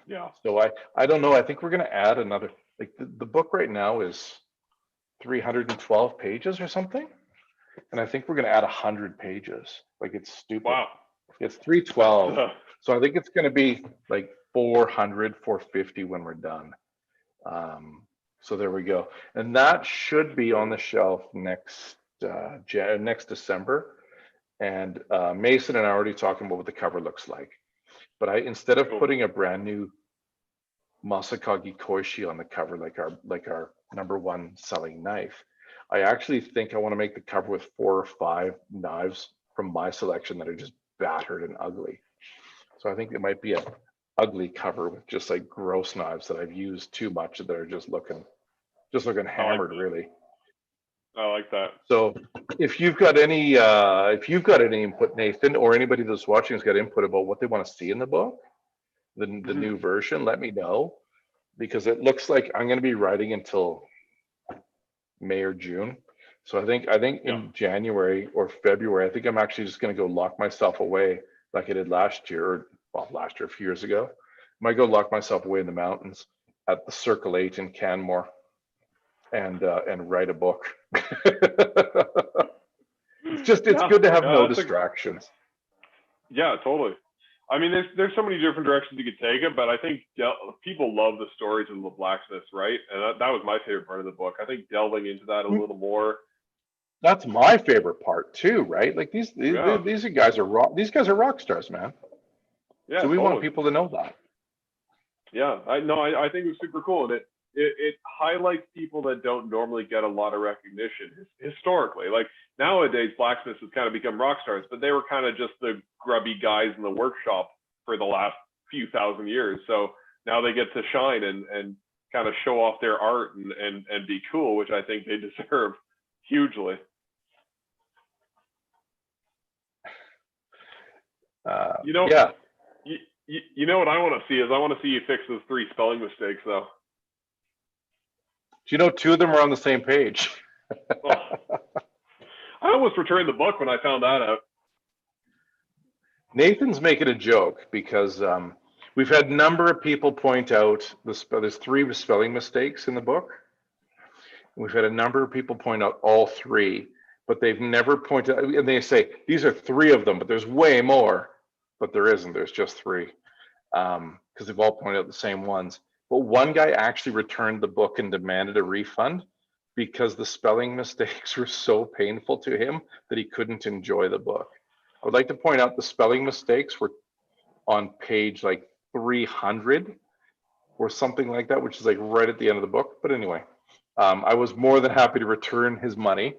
Yeah. So I don't know. I think we're going to add another. Like the book right now is 312 pages or something, and I think we're going to add 100 pages. Like it's stupid. Wow. It's 312. So I think it's going to be like 400, 450 when we're done. So there we go. And that should be on the shelf next December. And Mason and I are already talking about what the cover looks like. But instead of putting a brand new Masakage Koishi on the cover like our #1 selling knife, I actually think I want to make the cover with 4 or 5 knives from my selection that are just battered and ugly. So I think it might be an ugly cover with just like gross knives that I've used too much that are just looking hammered, really. I like that. So if you've got any input, Nathan, or anybody that's watching has got input about what they want to see in the book, the new version, let me know, because it looks like I'm going to be writing until May or June. So I think in January or February, I think I'm actually just going to go lock myself away like I did last year, a few years ago. I might go lock myself away in the mountains at the Circle 8 in Canmore and write a book. It's good to have no distractions. Yeah, totally. I mean, there's so many different directions you could take it, but I think people love the stories of the blacksmiths, right? And that was my favorite part of the book. I think delving into that a little more. That's my favorite part too, right? Like these guys are rock stars, man. Yeah. So we want people to know that. Yeah, I think it was super cool, and it highlights people that don't normally get a lot of recognition historically. Like nowadays, blacksmiths have kind of become rock stars, but they were kind of just the grubby guys in the workshop for the last few thousand years. So now they get to shine and kind of show off their art and be cool, which I think they deserve hugely. Yeah. You know what I want to see is I want to see you fix those 3 spelling mistakes, though. Do you know 2 of them are on the same page? Oh. I almost returned the book when I found that out. Nathan's making a joke because we've had a number of people point out there's 3 spelling mistakes in the book. We've had a number of people point out all 3, but they've never pointed out, and they say, these are 3 of them, but there's way more. But there isn't, there's just 3, because they've all pointed out the same ones. But one guy actually returned the book and demanded a refund because the spelling mistakes were so painful to him that he couldn't enjoy the book. I would like to point out the spelling mistakes were on page like 300 or something like that, which is like right at the end of the book. But anyway, I was more than happy to return his money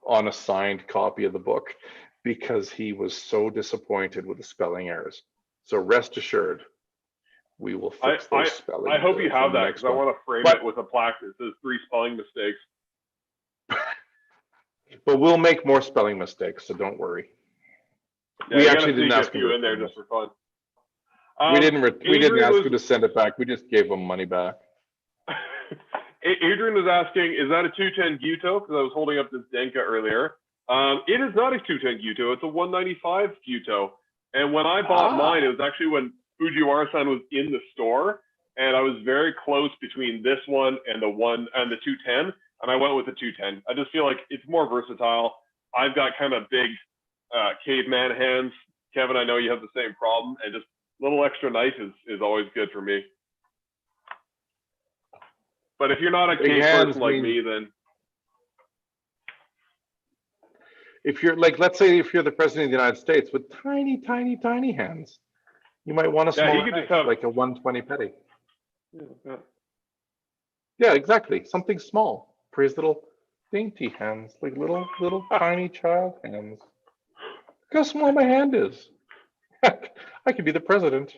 on a signed copy of the book because he was so disappointed with the spelling errors. So rest assured, we will fix those spelling errors. I hope you have that because I want to frame it with a plaque that says 3 spelling mistakes. But we'll make more spelling mistakes, so don't worry. Yeah, we actually didn't ask you in there just for fun. We didn't ask you to send it back. We just gave them money back. Adrian was asking, is that a 210 Gyuto? Because I was holding up this Denka earlier. It is not a 210 Gyuto. It's a 195 Gyuto. And when I bought mine, it was actually when Fujiwara-san was in the store, and I was very close between this one and the 210, and I went with the 210. I just feel like it's more versatile. I've got kind of big caveman hands. Kevin, I know you have the same problem, and just a little extra knife is always good for me. But if you're not a cave person like me, then if you're like, let's say if you're the president of the United States with tiny, tiny, tiny hands, you might want a small knife, like a 120 petty. Yeah, exactly. Something small for his little dainty hands, like little tiny child hands. Look how small my hand is. I could be the president.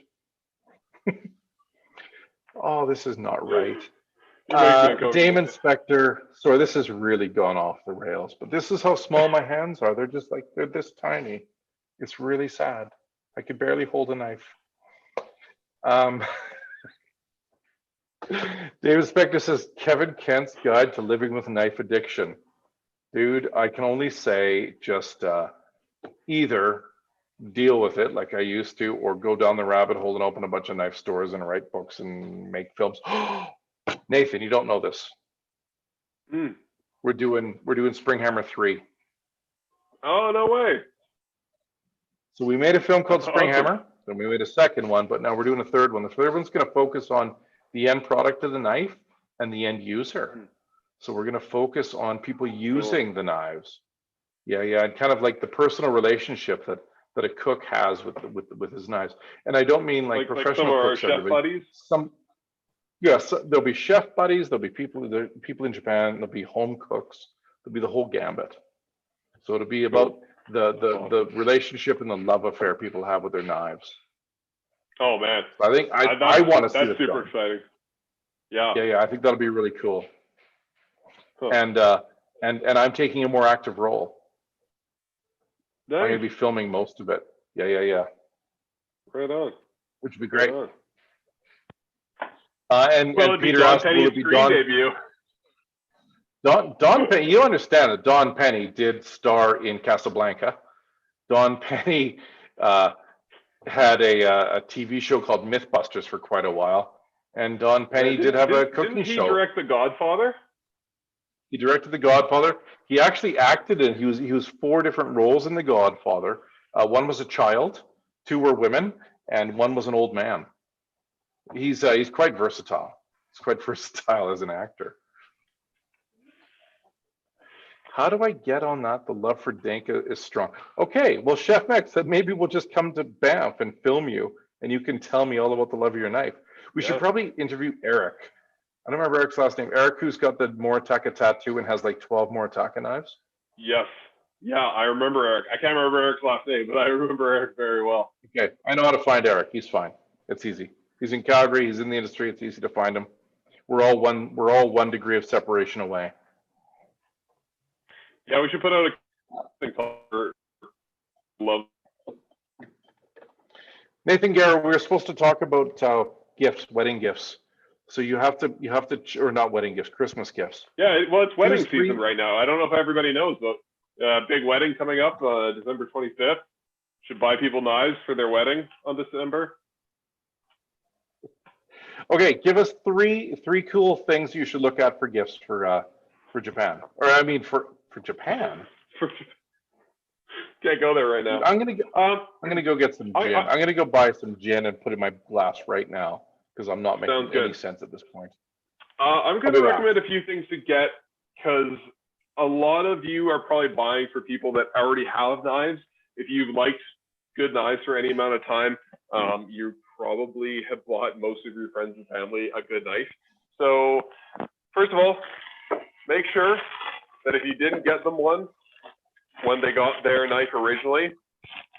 Oh, this is not right. Dame Inspector, sorry, this has really gone off the rails, but this is how small my hands are. They're this tiny. It's really sad. I could barely hold a knife. Um, David Spector says Kevin Kent's Guide to Living with Knife Addiction. Dude, I can only say just either deal with it like I used to, or go down the rabbit hole and open a bunch of knife stores and write books and make films. Nathan, you don't know this. We're doing Springhammer 3. Oh, no way. So we made a film called That's Springhammer, awesome. then we made a second one, but now we're doing a third one. The third one's going to focus on the end product of the knife and the end user. So we're going to focus on people using the knives. Yeah, and kind of like the personal relationship that a cook has with his knives. And I don't mean like professional some of our cooks. chef buddies. Yes, there'll be chef buddies. There'll be people in Japan. There'll be home cooks. There'll be the whole gambit. So it'll be about the relationship and the love affair people have with their knives. Oh man, I think I want to see that's super exciting. Yeah. I think that'll be really cool. Huh. And I'm taking a more active role. Nice. I'm going to be filming most of it. Yeah. Right on. Which would be great. Right and Peter asked, will it be Don? Debut? Don Penny, you understand that Don Penny did star in Casablanca. Don Penny had a TV show called Mythbusters for quite a while. And Don Penny did have a cooking show. Didn't he direct The Godfather? He directed The Godfather. He actually acted in, he was 4 different roles in The Godfather. One was a child, 2 were women, and 1 was an old man. He's quite versatile. He's quite versatile as an actor. How do I get on that? The love for Danka is strong. Okay, well, Chef Max said maybe we'll just come to Banff and film you, and you can tell me all about the love of your knife. We should probably interview Eric. I don't remember Eric's last name. Eric, who's got the Moritaka tattoo and has like 12 Moritaka knives. Yes. Yeah, I remember Eric. I can't remember Eric's last name, but I remember Eric very well. Okay, I know how to find Eric. He's fine. It's easy. He's in Calgary. He's in the industry. It's easy to find him. We're all one degree of separation away. Yeah, we should put out a thing called Love. Nathan Guerra, we were supposed to talk about gifts, wedding gifts. So you have to, or not wedding gifts, Christmas gifts. Yeah, well, it's wedding season right now. I don't know if everybody knows, but big wedding coming up December 25th. Should buy people knives for their wedding on December. Okay, give us three cool things you should look at for gifts for Japan, or I mean for Japan. Can't go there right now. I'm gonna go get some gin. I'm gonna go buy some gin and put in my glass right now because I'm not making any sense at this point. I'm going to recommend a few things to get because a lot of you are probably buying for people that already have knives. If you've liked good knives for any amount of time, you probably have bought most of your friends and family a good knife. So first of all, make sure that if you didn't get them one when they got their knife originally,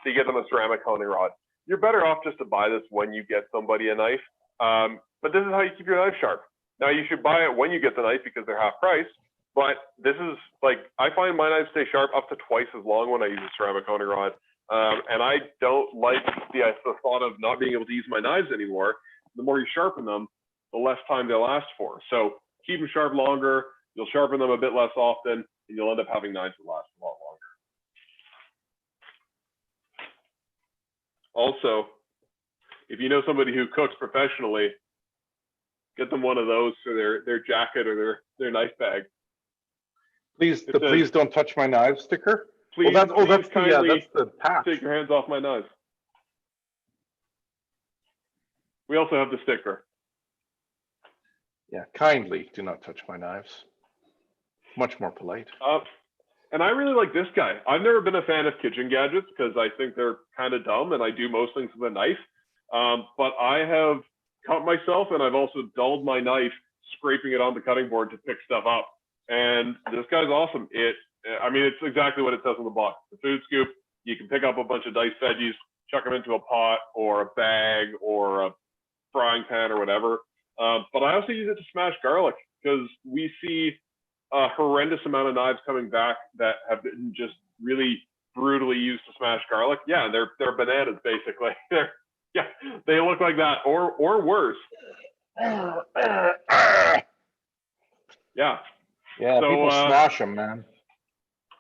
to get them a ceramic honing rod. You're better off just to buy this when you get somebody a knife. But this is how you keep your knife sharp. Now you should buy it when you get the knife because they're half price. But this is like, I find my knives stay sharp up to twice as long when I use a ceramic honing rod. And I don't like the thought of not being able to use my knives anymore. The more you sharpen them, the less time they'll last for. So keep them sharp longer. You'll sharpen them a bit less often, and you'll end up having knives that last a lot longer. Also, if you know somebody who cooks professionally, get them one of those for their jacket or their knife bag. Please, please don't touch my knives sticker. Please, that's the patch. Take your hands off my knives. We also have the sticker. Yeah, kindly do not touch my knives. Much more polite. And I really like this guy. I've never been a fan of kitchen gadgets because I think they're kind of dumb and I do most things with a knife. But I have cut myself and I've also dulled my knife scraping it on the cutting board to pick stuff up. And this guy's awesome. I mean, it's exactly what it says on the box. The food scoop, you can pick up a bunch of diced veggies, chuck them into a pot or a bag or a frying pan or whatever. But I also use it to smash garlic because we see a horrendous amount of knives coming back that have been just really brutally used to smash garlic. Yeah, they're bananas basically. Yeah, they look like that, or worse. Yeah. Yeah, So, people smash them, man.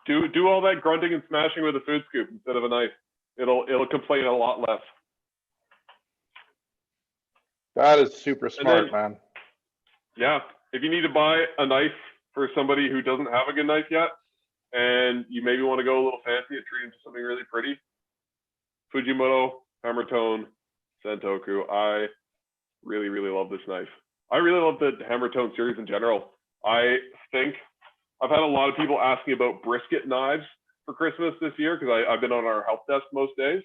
Do all that grunting and smashing with a food scoop instead of a knife. It'll complain a lot less. That is super smart, then, man. Yeah. If you need to buy a knife for somebody who doesn't have a good knife yet, and you maybe want to go a little fancy and treat them to something really pretty, Fujimoto, Hammertone, Sentoku. I really, really love this knife. I really love the Hammertone series in general. I think I've had a lot of people asking about brisket knives for Christmas this year because I've been on our help desk most days,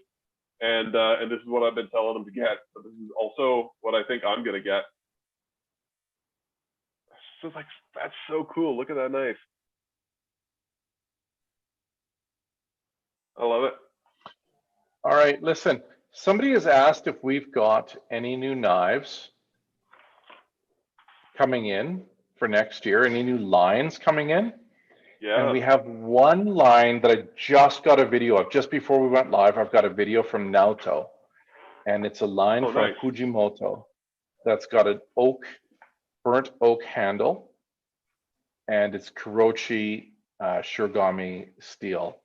and this is what I've been telling them to get. But this is also what I think I'm gonna get. So like, that's so cool. Look at that knife. I love it. All right, listen. Somebody has asked if we've got any new knives coming in for next year, any new lines coming in. Yeah. And we have one line that I just got a video of just before we went live. I've got a video from Naoto, and it's a line from nice. Fujimoto that's got an burnt oak handle, and it's Kurochi Shirogami steel.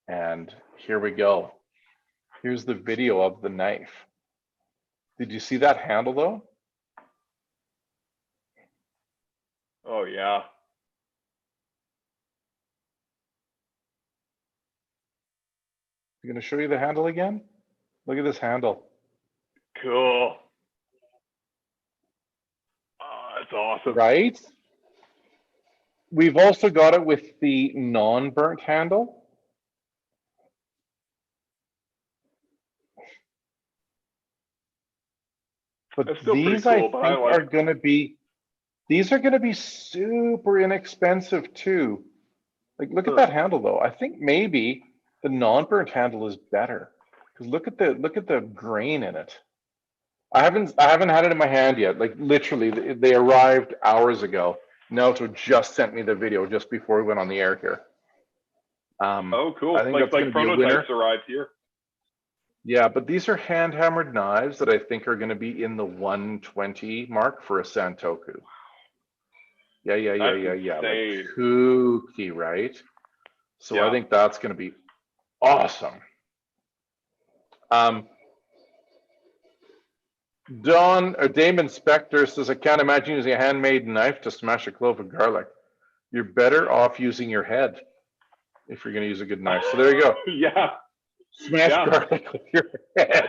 And here we go. Here's the video of the knife. Did you see that handle though? Oh yeah. I'm gonna show you the handle again. Look at this handle. Cool. Oh, that's awesome. Right? We've also got it with the non-burnt handle. But these cool, I think are going to be, these are going to be super inexpensive too. Like, look at that handle though. I think maybe the non-burnt handle is better because look at the grain in it. I haven't had it in my hand yet. Like literally, they arrived hours ago. Naoto just sent me the video just before we went on the air here. Oh, cool. I think like that's going to be a winner. prototypes arrived here. Yeah, but these are hand hammered knives that I think are going to be in the 120 mark for a Santoku. Yeah. Like kooky, right? So yeah. I think that's going to be awesome. Damon Spector says, I can't imagine using a handmade knife to smash a clove of garlic. You're better off using your head if you're going to use a good knife. So there you go. Yeah. Smash garlic with your head.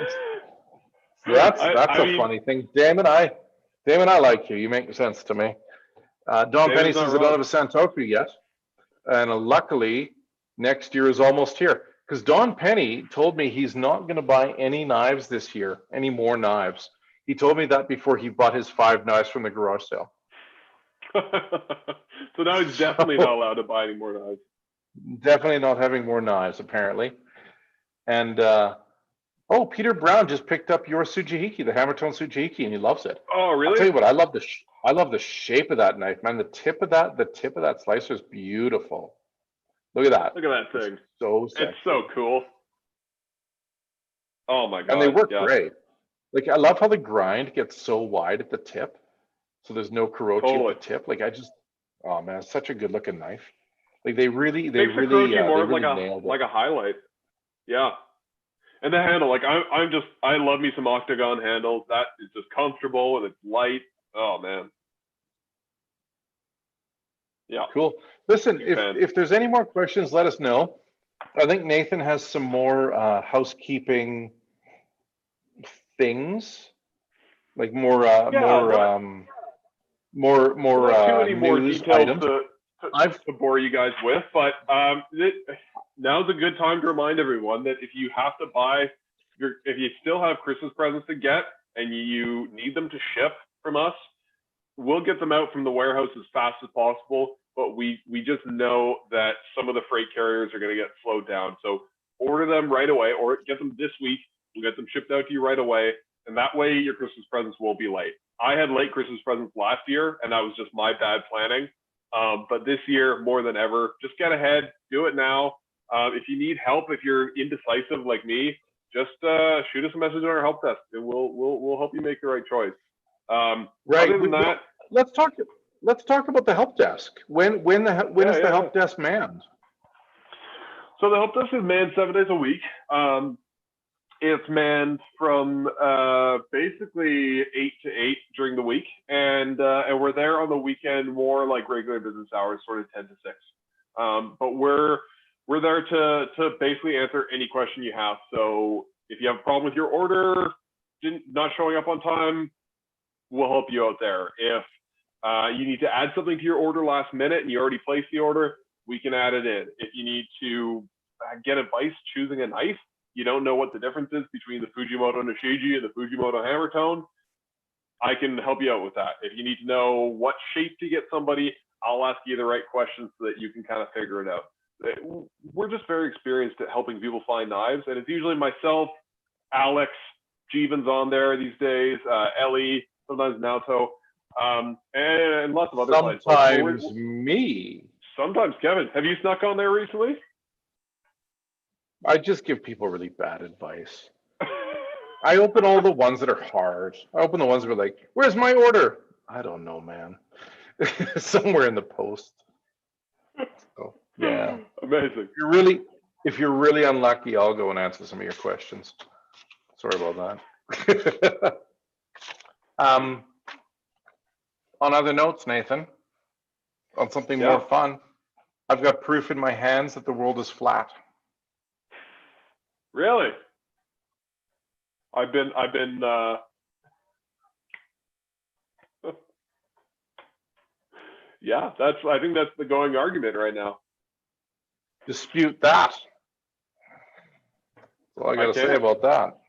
So that's a funny thing. Damon, I like you. You make sense to me. Don Penny says I don't have a Santoku yet. And luckily, next year is almost here. Because Don Penny told me he's not going to buy any knives this year, any more knives. He told me that before he bought his 5 knives from the garage sale. So now he's definitely not allowed to buy any more knives. Definitely not having more knives, apparently. And Peter Brown just picked up your Tsujihiki, the Hammertone Tsujihiki, and he loves it. Oh, really? I'll tell you what, I love the shape of that knife, man. The tip of that slicer is beautiful. Look at that. Look at that thing. It's so sexy. It's so cool. Oh my god. And they work great. Like I love how the grind gets so wide at the tip, so there's no Kurochi at the tip. Like oh man, it's such a good looking knife. Like they really more nailed it. Like a highlight. Yeah. And the handle, like I love me some octagon handles. That is just comfortable and it's light. Oh man. Yeah. Cool. Listen, if there's any more questions, let us know. I think Nathan has some more housekeeping things, like more news items. To bore you guys with, but now's a good time to remind everyone that if you have to if you still have Christmas presents to get and you need them to ship from us, we'll get them out from the warehouse as fast as possible. But we just know that some of the freight carriers are going to get slowed down. So order them right away or get them this week. We'll get them shipped out to you right away. And that way your Christmas presents will be late. I had late Christmas presents last year, and that was just my bad planning. But this year, more than ever, just get ahead, do it now. If you need help, if you're indecisive like me, just shoot us a message on our help desk, and we'll help you make the right choice. Right. Other than that, let's talk about the help desk. When is the help desk manned? So the help desk is manned 7 days a week. It's manned from basically 8 to 8 during the week, and we're there on the weekend more like regular business hours, sort of 10 to 6. But we're there to basically answer any question you have. So if you have a problem with your order not showing up on time, we'll help you out there. If you need to add something to your order last minute and you already placed the order, we can add it in. If you need to get advice choosing a knife, you don't know what the difference is between the Fujimoto Nishiji and the Fujimoto Hammertone, I can help you out with that. If you need to know what shape to get somebody, I'll ask you the right questions so that you can kind of figure it out. We're just very experienced at helping people find knives, and it's usually myself, Alex, Jeevan's on there these days, Ellie, sometimes Naoto, and lots of other Sometimes guys. Me. Sometimes Kevin. Have you snuck on there recently? I just give people really bad advice. I open all the ones that are hard. I open the ones that are like, where's my order? I don't know, man. Somewhere in the post. So, yeah. Amazing. If you're really unlucky, I'll go and answer some of your questions. Sorry about that. On other notes, Nathan, on something more fun, I've got proof in my hands that the world is flat. Really? I've been yeah, I think that's the going argument right now. Dispute that. That's all I got to say about that.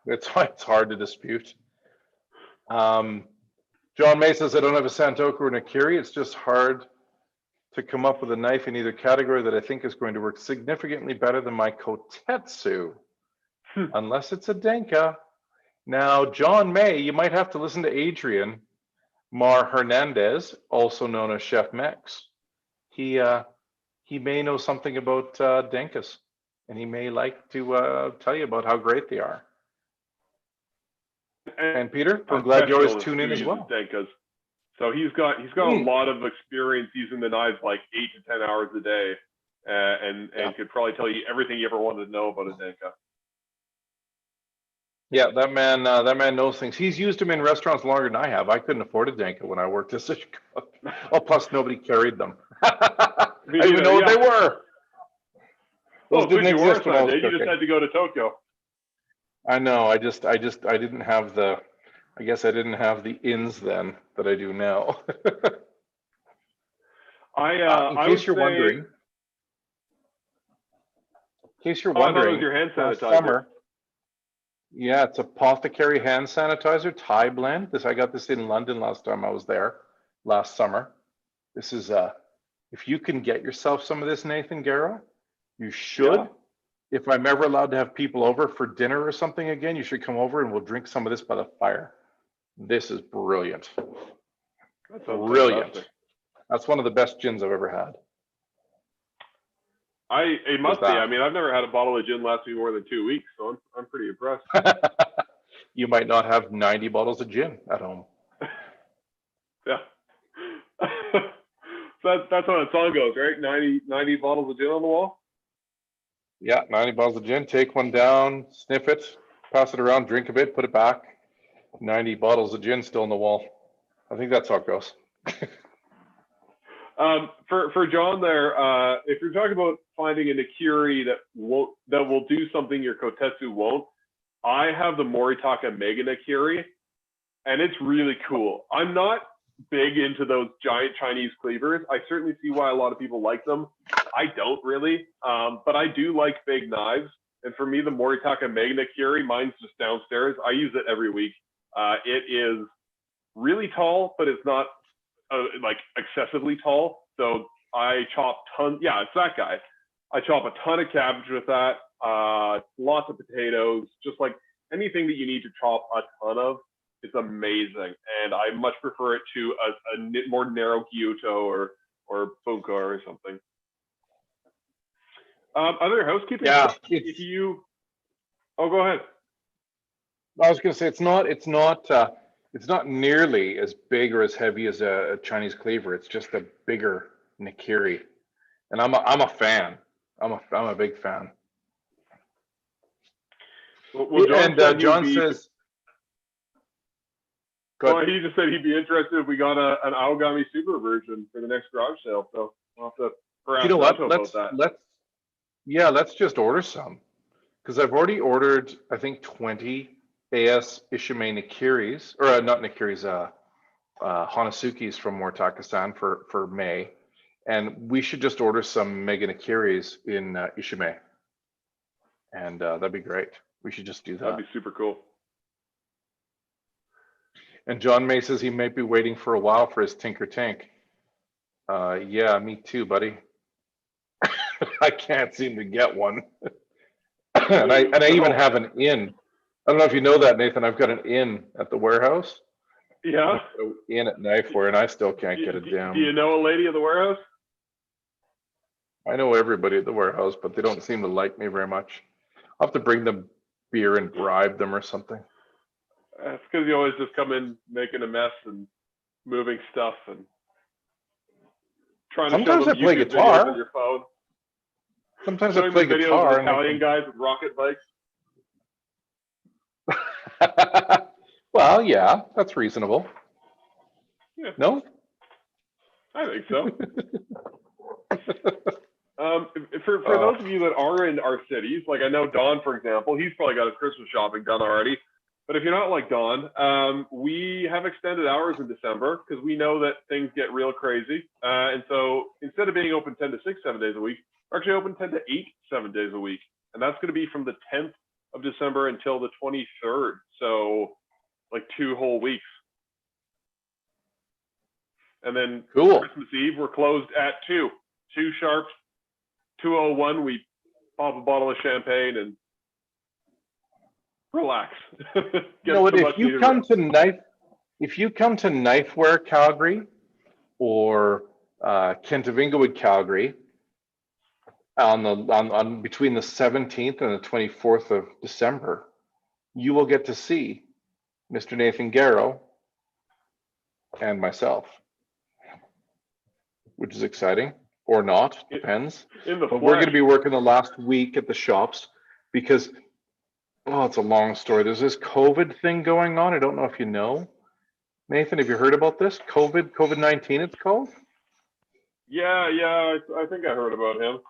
It's hard to dispute. John May says, I don't have a Santoku or an Akiri. It's just hard to come up with a knife in either category that I think is going to work significantly better than my Kotetsu, unless it's a Denka. Now, John May, you might have to listen to Adrian Mar Hernandez, also known as Chef Mex. He may know something about Denkas, and he may like to tell you about how great they are. And Peter, I'm glad you always tune in as well. Denkas. So he's got a lot of experience using the knives, like 8 to 10 hours a day, and could probably tell you everything you ever wanted to know about a Denka. Yeah, that man knows things. He's used them in restaurants longer than I have. I couldn't afford a Denka when I worked as a cook. Oh, plus nobody carried them. I didn't even know what they were. Those didn't exist when I was cooking. You just had to go to Tokyo. I know. I didn't have the. I guess I didn't have the ins then that I do now. In case you're wondering, I thought it was your hand sanitizer. Yeah, it's Apothecary hand sanitizer, Thai blend. I got this in London last time I was there, last summer. This is if you can get yourself some of this, Nathan Guerra, you should. Yeah. If I'm ever allowed to have people over for dinner or something again, you should come over and we'll drink some of this by the fire. This is brilliant. That's brilliant. Fantastic. That's one of the best gins I've ever had. It must be. I mean, I've never had a bottle of gin last me more than 2 weeks, so I'm pretty impressed. You might not have 90 bottles of gin at home. Yeah. That's how a song goes, right? 90 bottles of gin on the wall? Yeah, 90 bottles of gin. Take one down, sniff it, pass it around, drink a bit, put it back. 90 bottles of gin still on the wall. I think that's how it goes. For John there, if you're talking about finding an Akiri that will do something your Kotetsu won't, I have the Moritaka Mega Akiri, and it's really cool. I'm not big into those giant Chinese cleavers. I certainly see why a lot of people like them. I don't really, but I do like big knives. And for me, the Moritaka Mega Akiri, mine's just downstairs. I use it every week. It is really tall, but it's not like excessively tall. So I chop tons. Yeah, it's that guy. I chop a ton of cabbage with that. Lots of potatoes, just like anything that you need to chop a ton of. It's amazing, and I much prefer it to a more narrow Gyuto or Bunko or something. Other housekeeping. Yeah, if you Oh, go ahead. I was going to say it's not nearly as big or as heavy as a Chinese cleaver. It's just a bigger Nikiri, and I'm a fan. I'm a big fan. Well, John And said John says, well, he just said he'd be interested if we got an Aogami Super version for the next garage sale. So we'll have to perhaps you know what? Let's Let's just order some, because I've already ordered I think 20 AS Ishime Nikiris, or not Nikiris, Hanasukis from Mortaka-san for May, and we should just order some Mega Nikiris in Ishime, and that'd be great. We should just do that. That'd be super cool. And John May says he might be waiting for a while for his Tinker Tank. Yeah, me too, buddy. I can't seem to get one. and I even have an inn. I don't know if you know that, Nathan. I've got an inn at the warehouse. Yeah. In at Knifeware, and I still can't get it down. Do you know a lady at the warehouse? I know everybody at the warehouse, but they don't seem to like me very much. I'll have to bring them beer and bribe them or something. That's because you always just come in making a mess and moving stuff and trying to Sometimes show them I play YouTube guitar videos on your phone. Sometimes Showing I play videos guitar. of Italian guys with rocket bikes. Well, yeah, that's reasonable. Yeah. No? I think so. For those of you that are in our cities, like I know Don, for example, he's probably got his Christmas shopping done already. But if you're not like Don, we have extended hours in December because we know that things get real crazy. And so instead of being open 10 to 6, 7 days a week, we're actually open 10 to 8, 7 days a week. And that's going to be from the 10th of December until the 23rd. So like 2 whole weeks. And then Cool. Christmas Eve, we're closed at 2 sharp. 2:01, we pop a bottle of champagne and relax. You know what? If you come to Knifeware Calgary or Kent of Inglewood Calgary on between the 17th and the 24th of December, you will get to see Mr. Nathan Garrow and myself, which is exciting. Or not, depends. But we're going to be working the last week at the shops because, oh, it's a long story. There's this COVID thing going on. I don't know if you know. Nathan, have you heard about this? COVID-19 it's called? Yeah, I think I heard about him.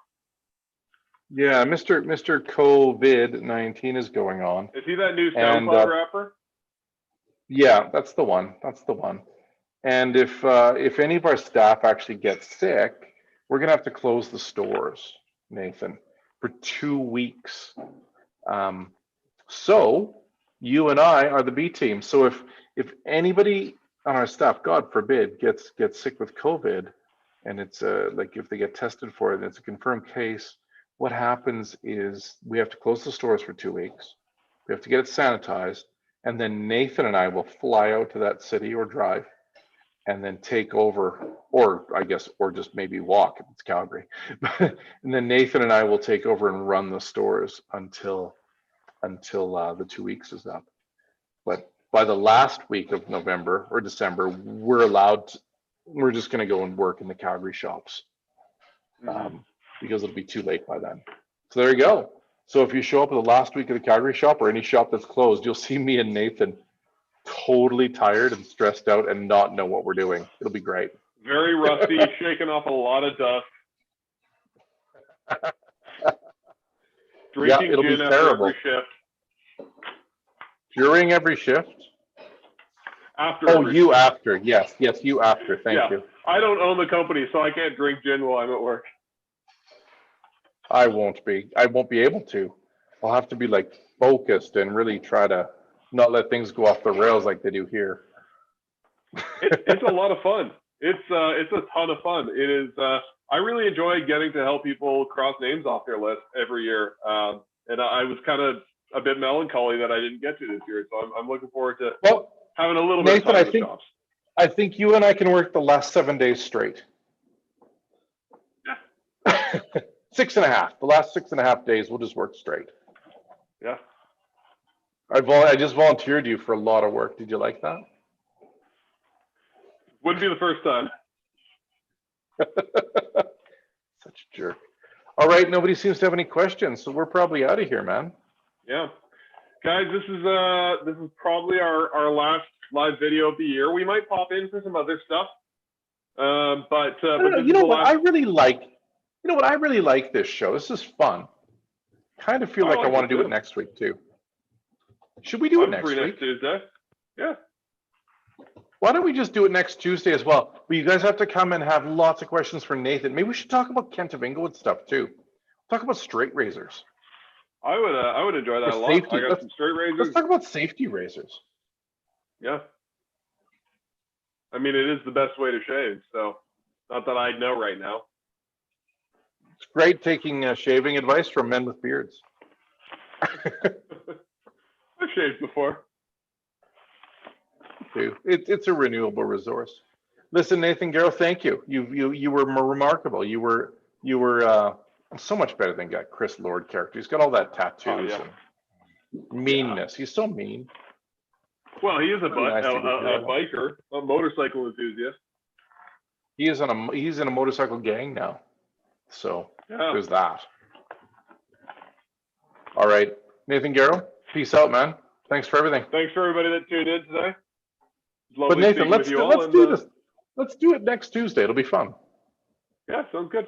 Yeah, Mr. COVID-19 is going on. Is he that new SoundCloud rapper? Yeah, that's the one. That's the one. And if any of our staff actually gets sick, we're going to have to close the stores, Nathan, for 2 weeks. So you and I are the B team. So if anybody on our staff, God forbid, gets sick with COVID, and it's like if they get tested for it and it's a confirmed case, what happens is we have to close the stores for 2 weeks. We have to get it sanitized, and then Nathan and I will fly out to that city or drive and then take over, or I guess, or just maybe walk if it's Calgary. And then Nathan and I will take over and run the stores until the 2 weeks is up. But by the last week of November or December, we're just going to go and work in the Calgary shops because it'll be too late by then. So there you go. So if you show up at the last week of the Calgary shop or any shop that's closed, you'll see me and Nathan totally tired and stressed out and not know what we're doing. It'll be great. Very rusty, shaking off a lot of dust. Drinking it'll gin be after terrible. every shift. During every shift? After you shift. After. Yes, you after. Thank you. I don't own the company, so I can't drink gin while I'm at work. I won't be able to. I'll have to be like focused and really try to not let things go off the rails like they do here. It's a lot of fun. It's a ton of fun. It is. I really enjoy getting to help people cross names off their list every year. And I was kind of a bit melancholy that I didn't get to this year. So I'm looking forward to having a little bit of time in the shops. I think you and I can work the last 7 days straight. Yeah. 6.5. The last 6.5 days we'll just work straight. Yeah. I just volunteered you for a lot of work. Did you like that? Wouldn't be the first time. Such a jerk. All right, nobody seems to have any questions, so we're probably out of here, man. Yeah, guys, this is probably our last live video of the year. We might pop in for some other stuff, but you know what I really like. You know what I really like this show. This is fun. Kind of feel like I want to do it next week too. Should we do it next week? Next Tuesday. Yeah. Why don't we just do it next Tuesday as well? But you guys have to come and have lots of questions for Nathan. Maybe we should talk about Kent of Inglewood stuff too. Talk about straight razors. I would enjoy that a lot. Safety. I got some straight razors. Let's talk about safety razors. Yeah. I mean, it is the best way to shave. So, not that I know right now. It's great taking shaving advice from men with beards. I've shaved before. It's a renewable resource. Listen, Nathan Garrow, thank you. You were remarkable. You were so much better than that Chris Lord character. He's got all that tattoos and meanness. He's so mean. Well, he is a biker, a motorcycle enthusiast. He's in a motorcycle gang now. So there's that. All right, Nathan Garrow, peace out, man. Thanks for everything. Thanks for everybody that tuned in today. But Nathan, let's do this. Let's do it next Tuesday. It'll be fun. Yeah, sounds good.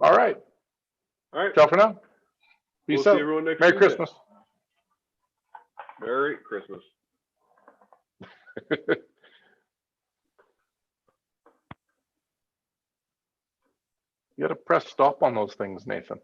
All right. All right. Ciao for now. Peace out. See everyone next Merry Tuesday. Christmas. Merry Christmas. You got to press stop on those things, Nathan.